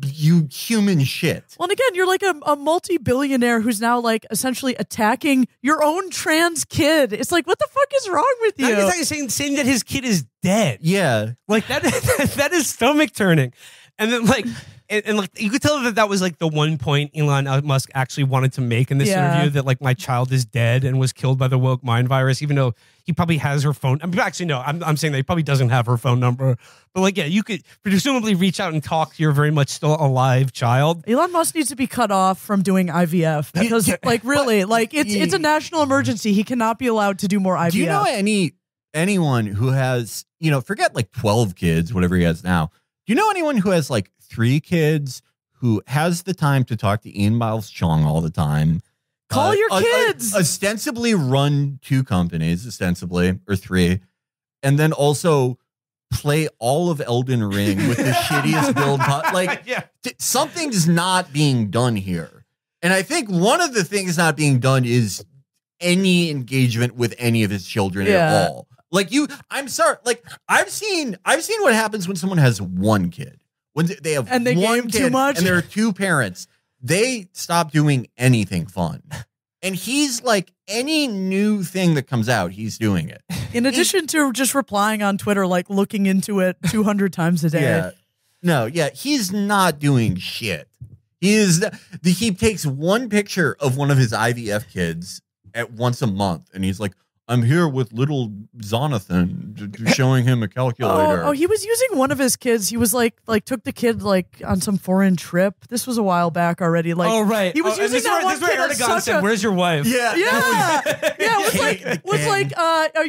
S4: you human shit.
S2: Well, and again, you're like a multi-billionaire who's now like essentially attacking your own trans kid. It's like, what the fuck is wrong with you?
S1: He's saying that his kid is dead.
S4: Yeah.
S1: Like that is stomach turning. And then like, and like you could tell that was like the one point Elon Musk actually wanted to make in this interview, that like my child is dead and was killed by the woke mind virus, even though he probably has her phone. I mean, actually, no, I'm saying that he probably doesn't have her phone number. But like, yeah, you could presumably reach out and talk to your very much still alive child.
S2: Elon Musk needs to be cut off from doing IVF because like really, like it's a national emergency. He cannot be allowed to do more IVF.
S4: Do you know anyone who has, forget like 12 kids, whatever he has now. Do you know anyone who has like 3 kids who has the time to talk to Ian Miles Chong all the time?
S2: Call your kids.
S4: Ostensibly run 2 companies, or 3, and then also play all of Elden Ring with the shittiest build. Something's not being done here. And I think one of the things not being done is any engagement with any of his children at all. Like I'm sorry. Like I've seen what happens when someone has 1 kid. When they have
S2: and they
S4: one
S2: game
S4: kid
S2: too much,
S4: and there are 2 parents, they stop doing anything fun. And he's like, any new thing that comes out, he's doing it.
S2: In addition to just replying on Twitter, like looking into it 200 times a day.
S4: He's not doing shit. He takes one picture of one of his IVF kids at once a month, and he's like, I'm here with little Zonathan, showing him a calculator.
S2: Oh, he was using one of his kids. He was like took the kid like on some foreign trip. This was a while back already. Like,
S1: oh right,
S2: he was using that one kid.
S1: This is where Erdogan said, "Where's your wife?"
S2: Yeah. It was like,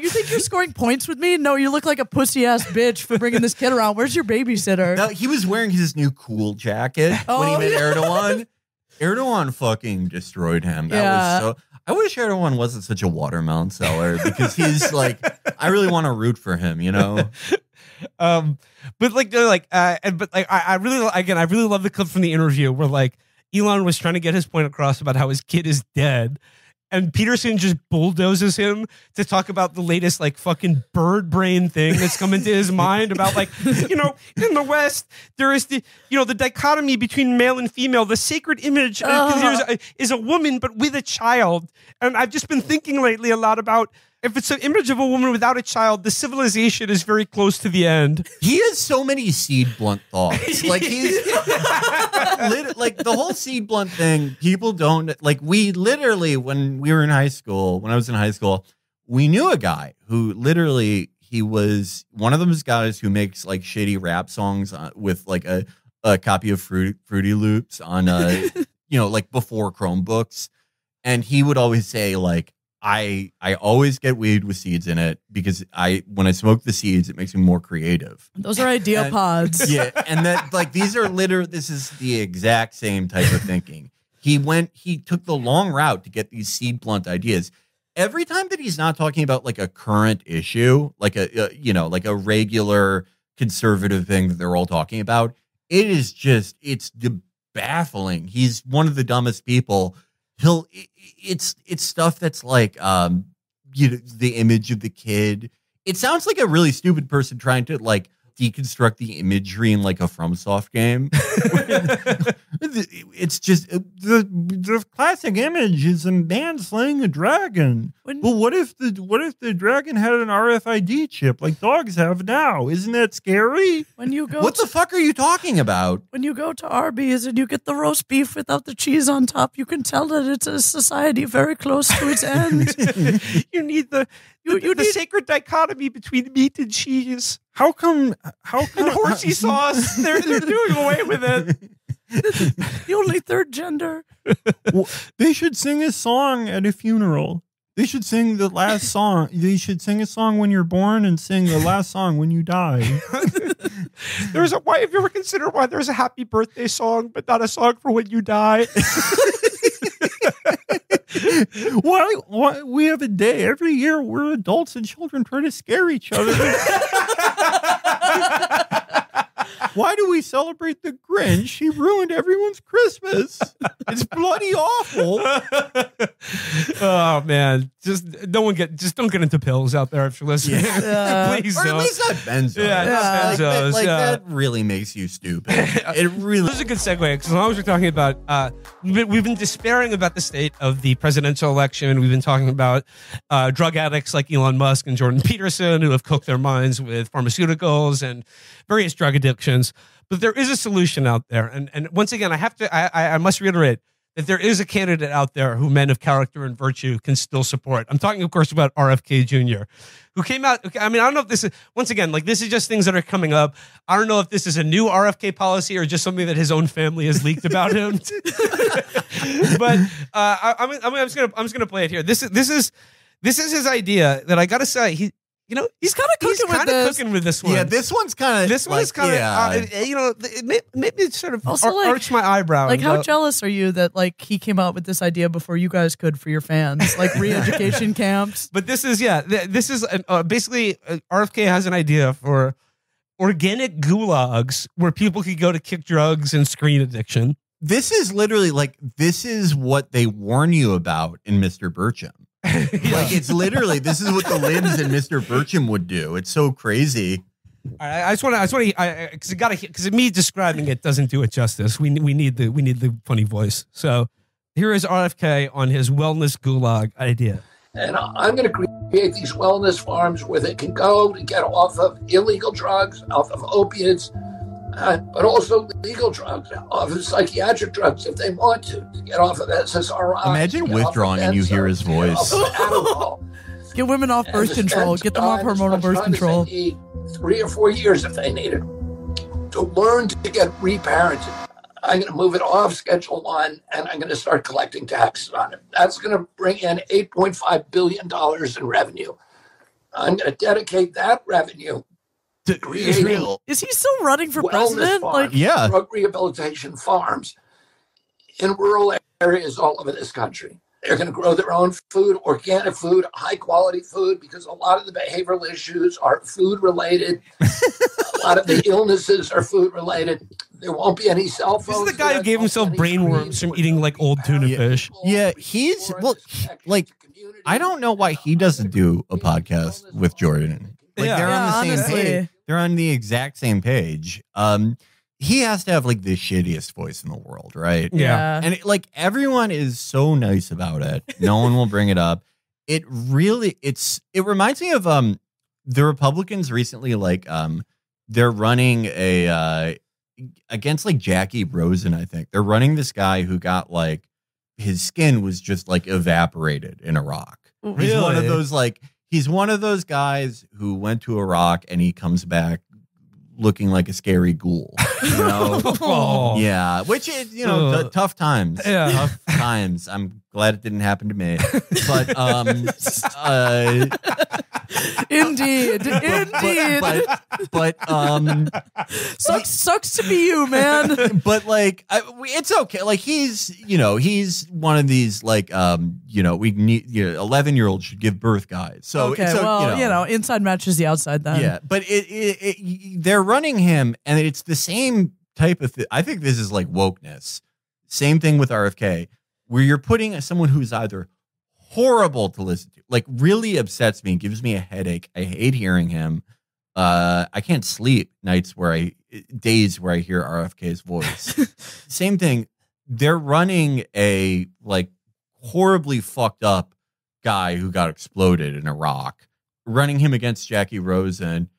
S2: you think you're scoring points with me? No, you look like a pussy ass bitch for bringing this kid around. Where's your babysitter?
S4: No, he was wearing his new cool jacket when he met Erdogan. Erdogan fucking destroyed him. That was so. I wish Erdogan wasn't such a watermelon seller because he's like, I really want to root for him,
S1: But like they're like, but like I really love the clip from the interview where like Elon was trying to get his point across about how his kid is dead. And Peterson just bulldozes him to talk about the latest like fucking bird brain thing that's come into his mind about like, you know, in the West, there is the, you know, the dichotomy between male and female. The sacred image is a woman, but with a child. And I've just been thinking lately a lot about if it's an image of a woman without a child, the civilization is very close to the end.
S4: He has so many seed blunt thoughts. Like he's like the whole seed blunt thing. People don't like. We literally, when we were in high school, when I was in high school, we knew a guy who literally he was one of those guys who makes like shitty rap songs with like a copy of Fruity Loops on you know, like before Chromebooks, and he would always say like, I always get weed with seeds in it because when I smoke the seeds, it makes me more creative.
S2: Those are idea pods.
S4: Yeah. And that like, these are this is the exact same type of thinking. He took the long route to get these seed blunt ideas. Every time that he's not talking about like a current issue, like you know, like a regular conservative thing that they're all talking about, it's baffling. He's one of the dumbest people. It's stuff that's like you know, the image of the kid. It sounds like a really stupid person trying to like deconstruct the imagery in like a FromSoft game. It's just the classic image is a man slaying a dragon. Well, what if the dragon had an RFID chip like dogs have now? Isn't that scary?
S2: When you go,
S4: what the fuck are you talking about?
S2: When you go to Arby's and you get the roast beef without the cheese on top, you can tell that it's a society very close to its end.
S1: You need the sacred dichotomy between meat and cheese.
S3: How come
S1: and horsey sauce? They're doing away with it.
S2: The only third gender.
S3: Well, they should sing a song at a funeral. They should sing the last song. They should sing a song when you're born and sing the last song when you die.
S1: Why have you ever considered why there's a happy birthday song, but not a song for when you die?
S3: Why we have a day every year where adults and children try to scare each other? Why do we celebrate the Grinch? He ruined everyone's Christmas. It's bloody awful.
S1: Oh man, just don't get into pills out there if you're listening.
S2: Yeah.
S1: Please
S4: or
S1: don't.
S4: at least not benzos.
S1: Yeah, not benzos.
S4: That really makes you stupid. It really.
S1: This is a good segue because as long as we're talking about, we've been despairing about the state of the presidential election. We've been talking about drug addicts like Elon Musk and Jordan Peterson who have cooked their minds with pharmaceuticals and various drug addictions. But there is a solution out there, and once again, I must reiterate that there is a candidate out there who men of character and virtue can still support. I'm talking, of course, about RFK Jr., who came out. I mean, I don't know if this is, once again, like this is just things that are coming up. I don't know if this is a new RFK policy or just something that his own family has leaked about him. But I'm just gonna play it here. This is his idea that I gotta say he's kind of cooking with this one.
S4: Yeah, this one's kind of.
S1: This one's kind of. Maybe it sort of
S2: also
S1: arched my eyebrow.
S2: Like, how jealous are you that like he came out with this idea before you guys could for your fans, like re-education camps?
S1: But this is basically RFK has an idea for organic gulags where people could go to kick drugs and screen addiction.
S4: This is literally like this is what they warn you about in Mr. Burcham. Like it's literally this is what the Limbs and Mr. Burcham would do. It's so crazy.
S1: I just want to because me describing it doesn't do it justice. We need the funny voice. So here is RFK on his wellness gulag idea.
S8: And I'm going to create these wellness farms where they can go to get off of illegal drugs, off of opiates, but also legal drugs, off of psychiatric drugs if they want to get off of SSRI.
S4: Imagine withdrawing and you hear his voice.
S2: Get women off birth control. Get them off hormonal birth control.
S8: 3 or 4 years if they need it to learn to get reparented. I'm going to move it off Schedule 1 and I'm going to start collecting taxes on it. That's going to bring in $8.5 billion in revenue. I'm going to dedicate that revenue to creating.
S2: Is he still running for president?
S8: Farms, drug rehabilitation farms in rural areas all over this country. They're going to grow their own food, organic food, high quality food, because a lot of the behavioral issues are food related. A lot of the illnesses are food related. There won't be any cell phones.
S1: This is the guy who gave himself brain worms from eating like old tuna fish.
S4: Yeah, he's like, I don't know why he doesn't do a podcast with Jordan. Like they're on the same page. They're on the exact same page. He has to have like the shittiest voice in the world, right?
S2: Yeah.
S4: And like everyone is so nice about it. No one will bring it up. It reminds me of the Republicans recently, like they're running against like Jackie Rosen, I think. They're running this guy who got like his skin was just like evaporated in Iraq.
S1: Really?
S4: He's one of those guys who went to Iraq and he comes back looking like a scary ghoul, you know?
S1: Oh.
S4: Yeah, which is, tough times.
S1: Yeah.
S4: Tough times. I'm glad it didn't happen to me. But
S2: Indeed.
S4: But
S2: sucks to be you, man.
S4: But like it's okay. Like he's one of these like we need 11-year-olds should give birth guys. So
S2: okay, well, inside matches the outside then.
S4: Yeah, but they're running him, and it's the same type of thing. I think this is like wokeness. Same thing with RFK, where you're putting someone who's either horrible to listen to, like really upsets me, gives me a headache. I hate hearing him. I can't sleep days where I hear RFK's voice. Same thing. They're running a like horribly fucked up guy who got exploded in Iraq, running him against Jackie Rosen.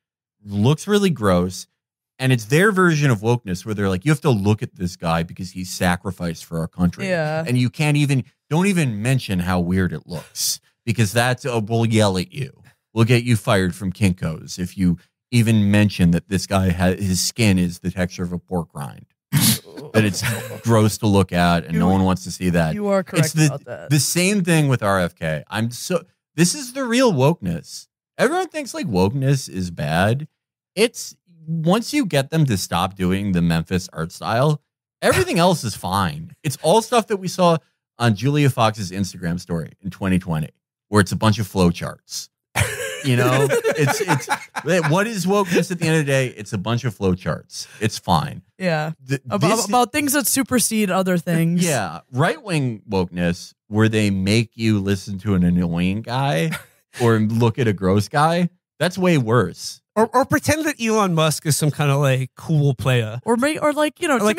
S4: Looks really gross. And it's their version of wokeness where they're like, you have to look at this guy because he's sacrificed for our country.
S2: Yeah.
S4: And you don't even mention how weird it looks because we'll yell at you. We'll get you fired from Kinko's if you even mention that this guy his skin is the texture of a pork rind. That it's gross to look at and no one wants to see that.
S2: You are correct about that.
S4: The same thing with RFK. This is the real wokeness. Everyone thinks like wokeness is bad. It's once you get them to stop doing the Memphis art style, everything else is fine. It's all stuff that we saw on Julia Fox's Instagram story in 2020, where it's a bunch of flowcharts. It's what is wokeness at the end of the day? It's a bunch of flowcharts. It's fine.
S2: Yeah. About things that supersede other things.
S4: Yeah. Right-wing wokeness, where they make you listen to an annoying guy or look at a gross guy, that's way worse.
S1: Or pretend that Elon Musk is some kind of like cool player.
S2: Or like,
S1: like, I was going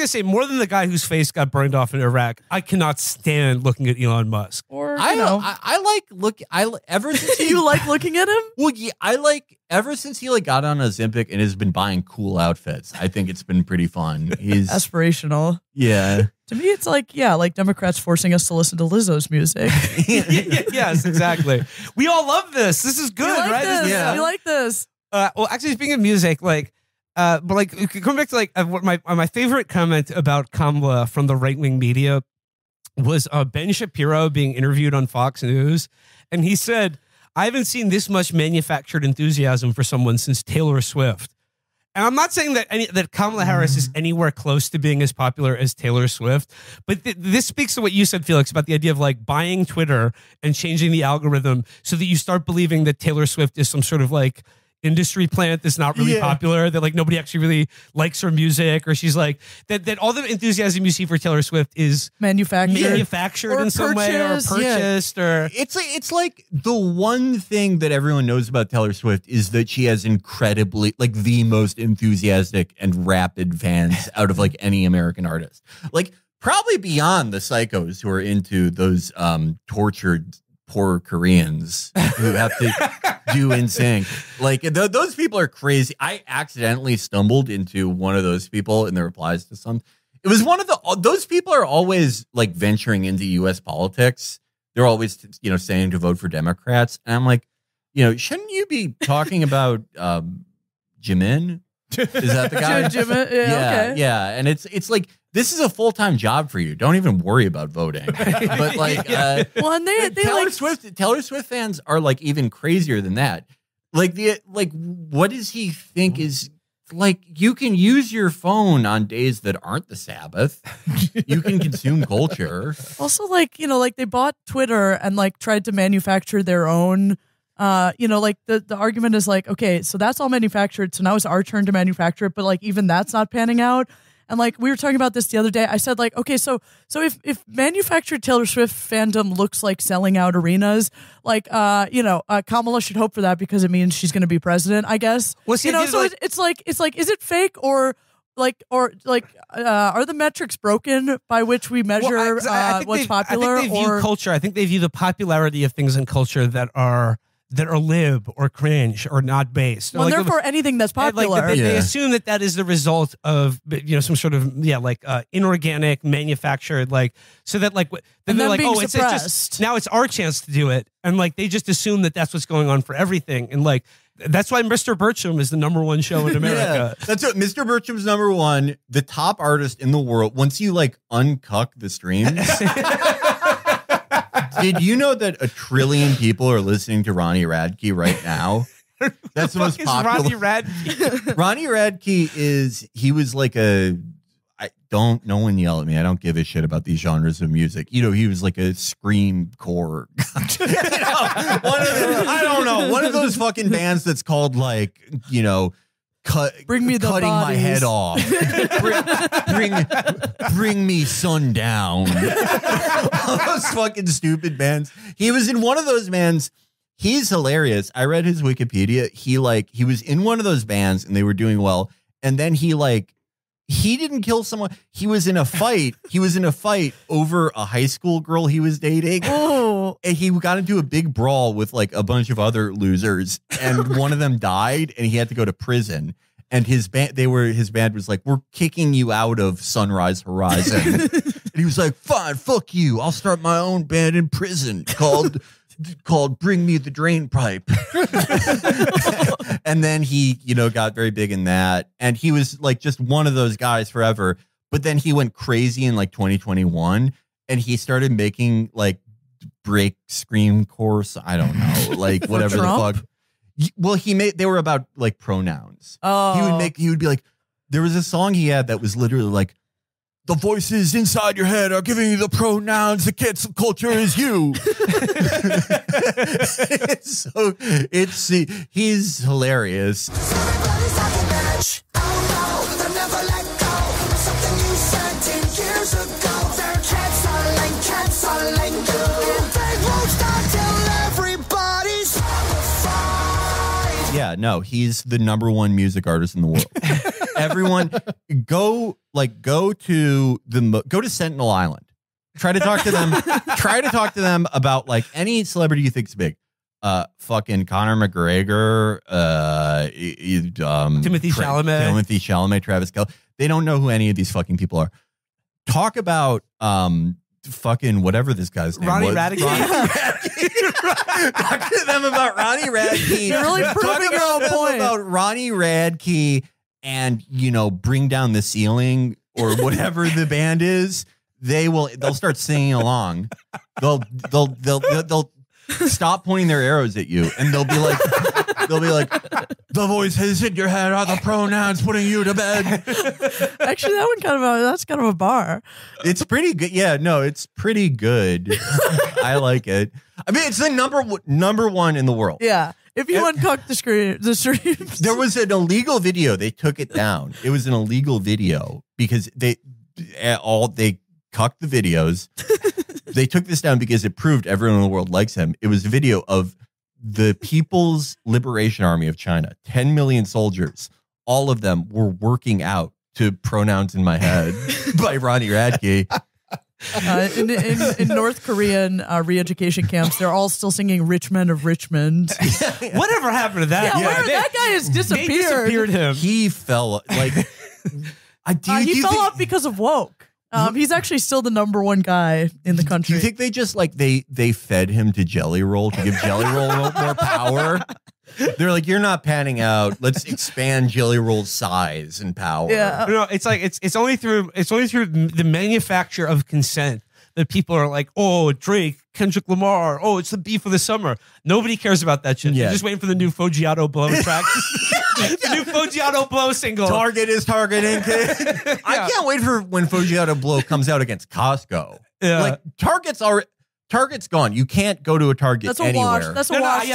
S1: to say more than the guy whose face got burned off in Iraq. I cannot stand looking at Elon Musk.
S2: Or,
S4: ever since
S2: you like looking at him?
S4: Well, yeah, ever since he like got on Ozempic and has been buying cool outfits. I think it's been pretty fun. He's
S2: aspirational.
S4: Yeah.
S2: To me, it's like Democrats forcing us to listen to Lizzo's music.
S1: Yes, exactly. We all love this. This is good, right?
S2: We like this.
S1: Well, actually, speaking of music, coming back to what my favorite comment about Kamala from the right wing media was Ben Shapiro being interviewed on Fox News, and he said, "I haven't seen this much manufactured enthusiasm for someone since Taylor Swift." And I'm not saying that Kamala Harris is anywhere close to being as popular as Taylor Swift, but this speaks to what you said, Felix, about the idea of like buying Twitter and changing the algorithm so that you start believing that Taylor Swift is some sort of like industry plant that's not really popular, that like nobody actually really likes her music, or she's like that all the enthusiasm you see for Taylor Swift is manufactured in some way or purchased. Or
S4: it's like the one thing that everyone knows about Taylor Swift is that she has incredibly like the most enthusiastic and rapid fans out of like any American artist, like probably beyond the psychos who are into those tortured poor Koreans who have to do NSYNC. Like those people are crazy. I accidentally stumbled into one of those people in the replies to some. It was one of those people are always like venturing into U.S. politics. They're always saying to vote for Democrats, and I'm like, shouldn't you be talking about Jimin? Is that the guy?
S2: Jimin? Yeah.
S4: Yeah. And it's like, this is a full-time job for you. Don't even worry about voting. But like,
S2: well, and they
S4: Taylor Swift fans are like even crazier than that. Like what does he think is like you can use your phone on days that aren't the Sabbath. You can consume culture.
S2: Also, like, you know, like they bought Twitter and like tried to manufacture their own. You know, like the argument is like, okay, so that's all manufactured. So now it's our turn to manufacture it. But like even that's not panning out. And like we were talking about this the other day. I said like, okay, so if manufactured Taylor Swift fandom looks like selling out arenas, like you know, Kamala should hope for that because it means she's going to be president, I guess.
S1: Well, see,
S2: you know, so
S1: like,
S2: it's like is it fake or are the metrics broken by which we measure what's popular?
S1: I think they view culture. I think they view the popularity of things in culture that are lib or cringe or not based.
S2: Well,
S1: like,
S2: therefore, anything that's popular.
S1: Like they assume that is the result of, you know, some sort of inorganic manufactured, like, so that like then they're like, oh, it's just now it's our chance to do it, and like they just assume that that's what's going on for everything, and like that's why Mr. Bertram is the #1 show in America.
S4: Yeah, that's it. Mr. Bertram's #1, the top artist in the world. Once you like uncuck the streams. Did you know that 1 trillion people are listening to Ronnie Radke right now? That's the most popular.
S1: Ronnie Radke.
S4: Ronnie Radke he was like no one yell at me. I don't give a shit about these genres of music. You know, he was like a scream core. I don't know. One of those fucking bands that's called like, you know,
S2: bring me the
S4: cutting
S2: bodies.
S4: My head off. bring me sundown. All those fucking stupid bands. He was in one of those bands. He's hilarious. I read his Wikipedia. He was in one of those bands and they were doing well. And then he didn't kill someone. He was in a fight. He was in a fight over a high school girl he was dating.
S2: Oh.
S4: And he got into a big brawl with like a bunch of other losers. And one of them died and he had to go to prison. And his band was like, we're kicking you out of Sunrise Horizon. And he was like, fine, fuck you. I'll start my own band in prison called Bring Me the Drain Pipe. And then he, you know, got very big in that. And he was like just one of those guys forever. But then he went crazy in like 2021 and he started making like break scream course. I don't know, like whatever the fuck. Well, they were about like pronouns.
S2: Oh,
S4: he would be like, there was a song he had that was literally like, the voices inside your head are giving you the pronouns. The cancel culture is you. He's hilarious. Yeah, no, he's the #1 music artist in the world. Everyone, go to Sentinel Island. Try to talk to them. Try to talk to them about like any celebrity you think is big. Fucking Conor McGregor,
S1: Timothy
S4: Chalamet, Travis Kelce. They don't know who any of these fucking people are. Talk about fucking whatever this guy's name was.
S1: Radke.
S4: Talk to them about Ronnie Radke.
S2: You're really proving your own point.
S4: About Ronnie Radke and, you know, Bring Down the Ceiling or whatever the band is. They'll start singing along. They'll stop pointing their arrows at you and they'll be like, the voices in your head are the pronouns putting you to bed.
S2: Actually, that's kind of a bar.
S4: It's pretty good. Yeah, no, it's pretty good. I like it. I mean, it's the number one in the world.
S2: Yeah. If you uncock the streams.
S4: There was an illegal video. They took it down. It was an illegal video because they cucked the videos. They took this down because it proved everyone in the world likes him. It was a video of the People's Liberation Army of China, 10 million soldiers. All of them were working out to Pronouns in My Head by Ronnie Radke.
S2: In North Korean re-education camps, they're all still singing Rich Men of Richmond.
S1: Whatever happened to that?
S2: That guy has disappeared.
S1: They disappeared him.
S4: He fell like
S2: he fell off because of woke. He's actually still the #1 guy in the country.
S4: Do you think they just like they fed him to Jelly Roll to give Jelly Roll more power? They're like, you're not panning out. Let's expand Jelly Roll's size and power.
S2: Yeah.
S1: No, it's like it's only through the manufacture of consent that people are like, oh, Drake, Kendrick Lamar, oh, it's the beef of the summer. Nobody cares about that shit.
S4: Yeah.
S1: They're just waiting for the new Foggiato blow track. The new Foggiato Blow single.
S4: Target is targeting kids. I can't wait for when Foggiato Blow comes out against Costco.
S1: Yeah.
S4: Like Target's gone. You can't go to a Target
S2: That's a
S4: anywhere.
S2: wash. That's a wash.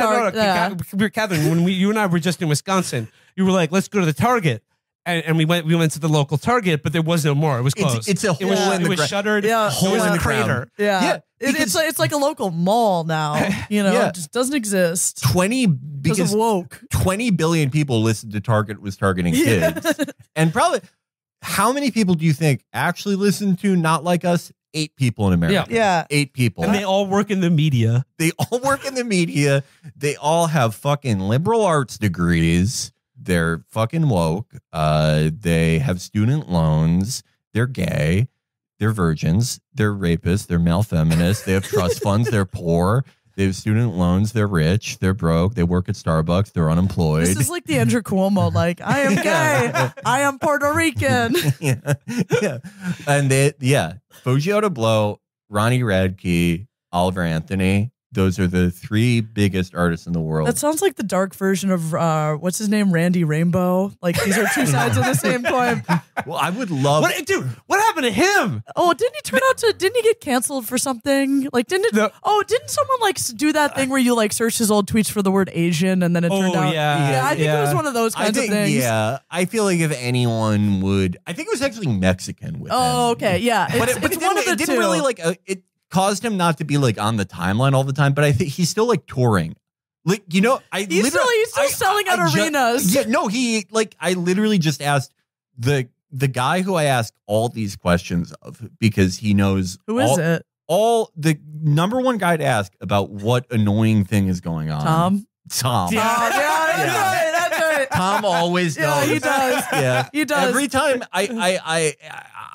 S1: Catherine, when you and I were just in Wisconsin, you were like, let's go to the Target. And we went to the local Target, but there was no more. It was closed.
S4: It's a hole in the
S1: It was shuttered.
S2: Yeah.
S1: Hole in the crater.
S2: Yeah. It's like a local mall now. It just doesn't exist.
S4: 20 because
S2: woke.
S4: 20 billion people listened to Target was targeting kids. And probably how many people do you think actually listen to Not Like Us? 8 people in America.
S2: Yeah.
S4: 8 people.
S1: And they all work in the media.
S4: They all work in the media. They all have fucking liberal arts degrees. They're fucking woke. They have student loans. They're gay. They're virgins. They're rapists. They're male feminists. They have trust funds. They're poor. They have student loans. They're rich. They're broke. They work at Starbucks. They're unemployed.
S2: This is like the Andrew Cuomo, like, I am gay. I am Puerto Rican.
S4: yeah. And Foggiato Blow, Ronnie Radke, Oliver Anthony. Those are the 3 biggest artists in the world.
S2: That sounds like the dark version of what's his name, Randy Rainbow. Like these are 2 sides of the same coin.
S4: Well, I would love.
S1: What happened to him?
S2: Oh, didn't he get canceled for something? Like didn't someone like do that thing where you like search his old tweets for the word Asian and then it turned out? Yeah, I think it was one of those kinds of things.
S4: Yeah, I feel like if anyone would, I think it was actually Mexican with him.
S2: Oh, okay, yeah.
S4: But it didn't really like it caused him not to be like on the timeline all the time, but I think he's still like touring. Like, he's
S2: still selling out arenas.
S4: I literally just asked the guy who I ask all these questions of because he knows
S2: who is it?
S4: All the number one guy to ask about what annoying thing is going on. Tom.
S2: Yeah, that's right.
S4: Tom always knows.
S2: Yeah, he does.
S4: Yeah,
S2: he does.
S4: Every time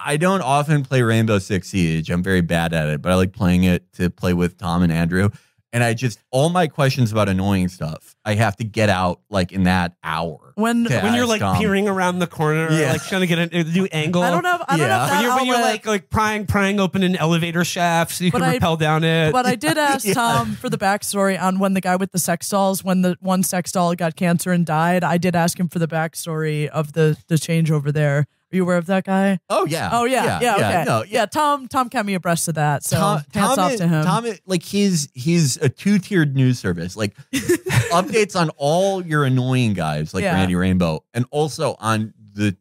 S4: I don't often play Rainbow Six Siege. I'm very bad at it, but I like playing it to play with Tom and Andrew. And all my questions about annoying stuff, I have to get out like in that hour.
S2: When
S1: you're like peering around the corner, like trying to get a new angle.
S2: I don't know.
S1: When you're like prying open an elevator shaft so you can rappel down it.
S2: But I did ask Tom for the backstory on when the guy with the sex dolls, when the one sex doll got cancer and died. I did ask him for the backstory of the changeover there. Are you aware of that guy?
S4: Oh yeah.
S2: Oh yeah. Okay.
S4: No,
S2: Tom kept me abreast of that. So hats off to him.
S4: Tom, like he's a 2-tiered news service. Like updates on all your annoying guys, like Randy Rainbow, and also on the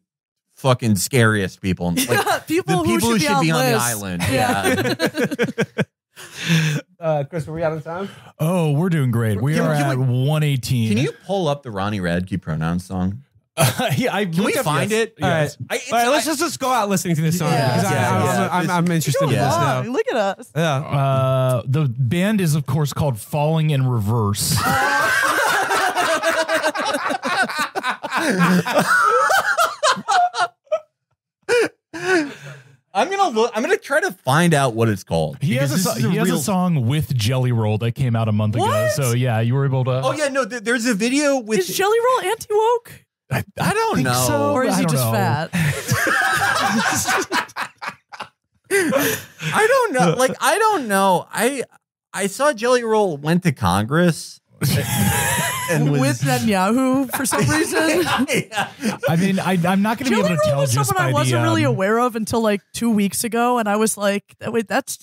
S4: fucking scariest people. Like
S2: people who should be on
S4: the island. Yeah.
S1: Chris, are we out of time?
S9: Oh, we're doing great. We are at 118.
S4: Can you pull up the Ronnie Radke pronouns song?
S9: Can
S4: we find it?
S1: Yes. All right, let's just go out listening to this song. I'm interested in this now.
S2: Look at us.
S1: Yeah.
S9: The band is, of course, called Falling in Reverse.
S4: I'm gonna try to find out what it's called.
S9: He has a song with Jelly Roll that came out a month ago. So yeah, you were able to.
S4: Oh yeah, no, there's a video with.
S2: Is Jelly Roll anti-woke?
S4: I don't know.
S2: So, or is he just fat?
S4: I don't know. Like, I don't know. I saw Jelly Roll went to Congress and was
S2: with Netanyahu for some reason.
S9: I mean, I'm not going to be able to tell
S2: was
S9: just
S2: someone
S9: by
S2: I wasn't
S9: the,
S2: really aware of until like 2 weeks ago, and I was like, "Wait, that's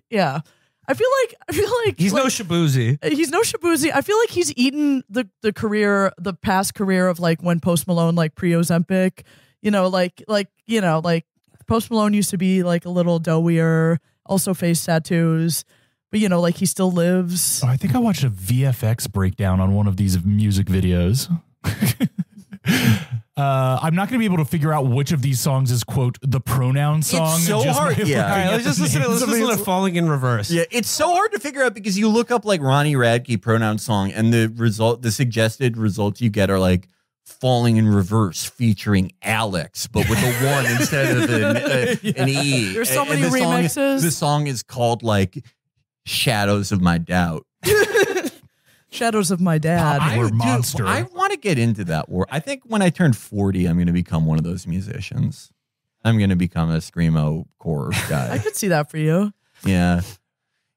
S2: yeah." I feel like
S1: he's no Shabuzi.
S2: He's no Shabuzi. I feel like he's eaten the past career of like when Post Malone like pre-Ozempic, like Post Malone used to be like a little doughier, also face tattoos, but like he still lives.
S9: Oh, I think I watched a VFX breakdown on one of these music videos. I'm not going to be able to figure out which of these songs is, quote, the pronoun song.
S4: It's so hard. Yeah.
S1: All right, let's just listen to Falling in Reverse.
S4: Yeah, it's so hard to figure out because you look up like Ronnie Radke pronoun song and the suggested results you get are like Falling in Reverse featuring Alex, but with a 1 instead of an E.
S2: There's so many remixes.
S4: The song is called like Shadows of My Doubt.
S2: Shadows of My Dad.
S9: Monster.
S4: I want to get into that war. I think when I turn 40, I'm going to become one of those musicians. I'm going to become a screamo core guy.
S2: I could see that for you.
S4: Yeah.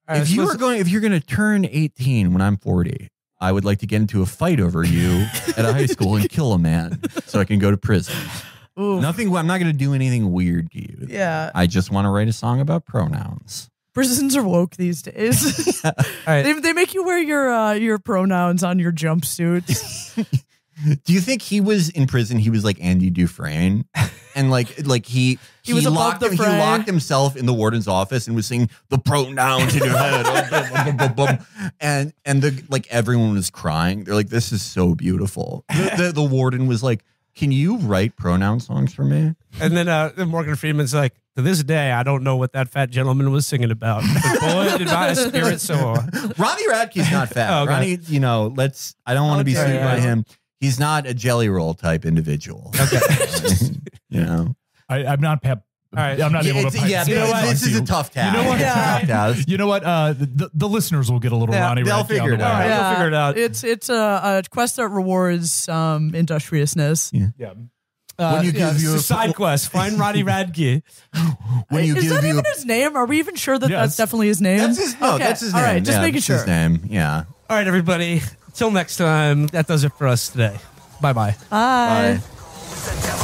S1: Right,
S4: if you're going to turn 18 when I'm 40, I would like to get into a fight over you at a high school and kill a man so I can go to prison.
S2: Ooh.
S4: Nothing. I'm not going to do anything weird to you.
S2: Yeah.
S4: I just want to write a song about pronouns.
S2: Prisons are woke these days.
S1: All right.
S2: They make you wear your pronouns on your jumpsuits.
S4: Do you think he was in prison? He was like Andy Dufresne, and like he
S2: was
S4: locked
S2: above the
S4: he
S2: fray.
S4: locked himself in the warden's office and was saying the pronouns in your head, and the like everyone was crying. They're like, "This is so beautiful." The warden was like, "Can you write pronoun songs for me?"
S1: And then Morgan Freeman's like, to this day, I don't know what that fat gentleman was singing about. But boy, did my spirit soar.
S4: Ronnie Radke's not fat.
S1: Oh, okay.
S4: Ronnie, I don't want to be sued by him. He's not a jelly roll type individual.
S1: Okay.
S9: I'm not pep.
S1: All right.
S9: I'm not able to.
S4: This is a tough task.
S9: You know what?
S4: Tough task.
S9: You know what? The listeners will get a little Ronnie.
S4: They'll
S9: Radke
S4: figure
S9: on
S4: it
S9: the
S4: out.
S9: way.
S1: We'll figure it out.
S2: It's a quest that rewards industriousness.
S9: Yeah.
S4: When you give you a
S1: side quest, find Ronnie Radke.
S2: Is that even his name? Are we even sure that that's definitely his name?
S4: That's his, no,
S2: Okay.
S4: that's his
S2: All
S4: name.
S2: right, just making sure.
S4: His name. Yeah.
S1: All right, everybody. Till next time, that does it for us today. Bye-bye.
S2: Bye.
S4: Bye.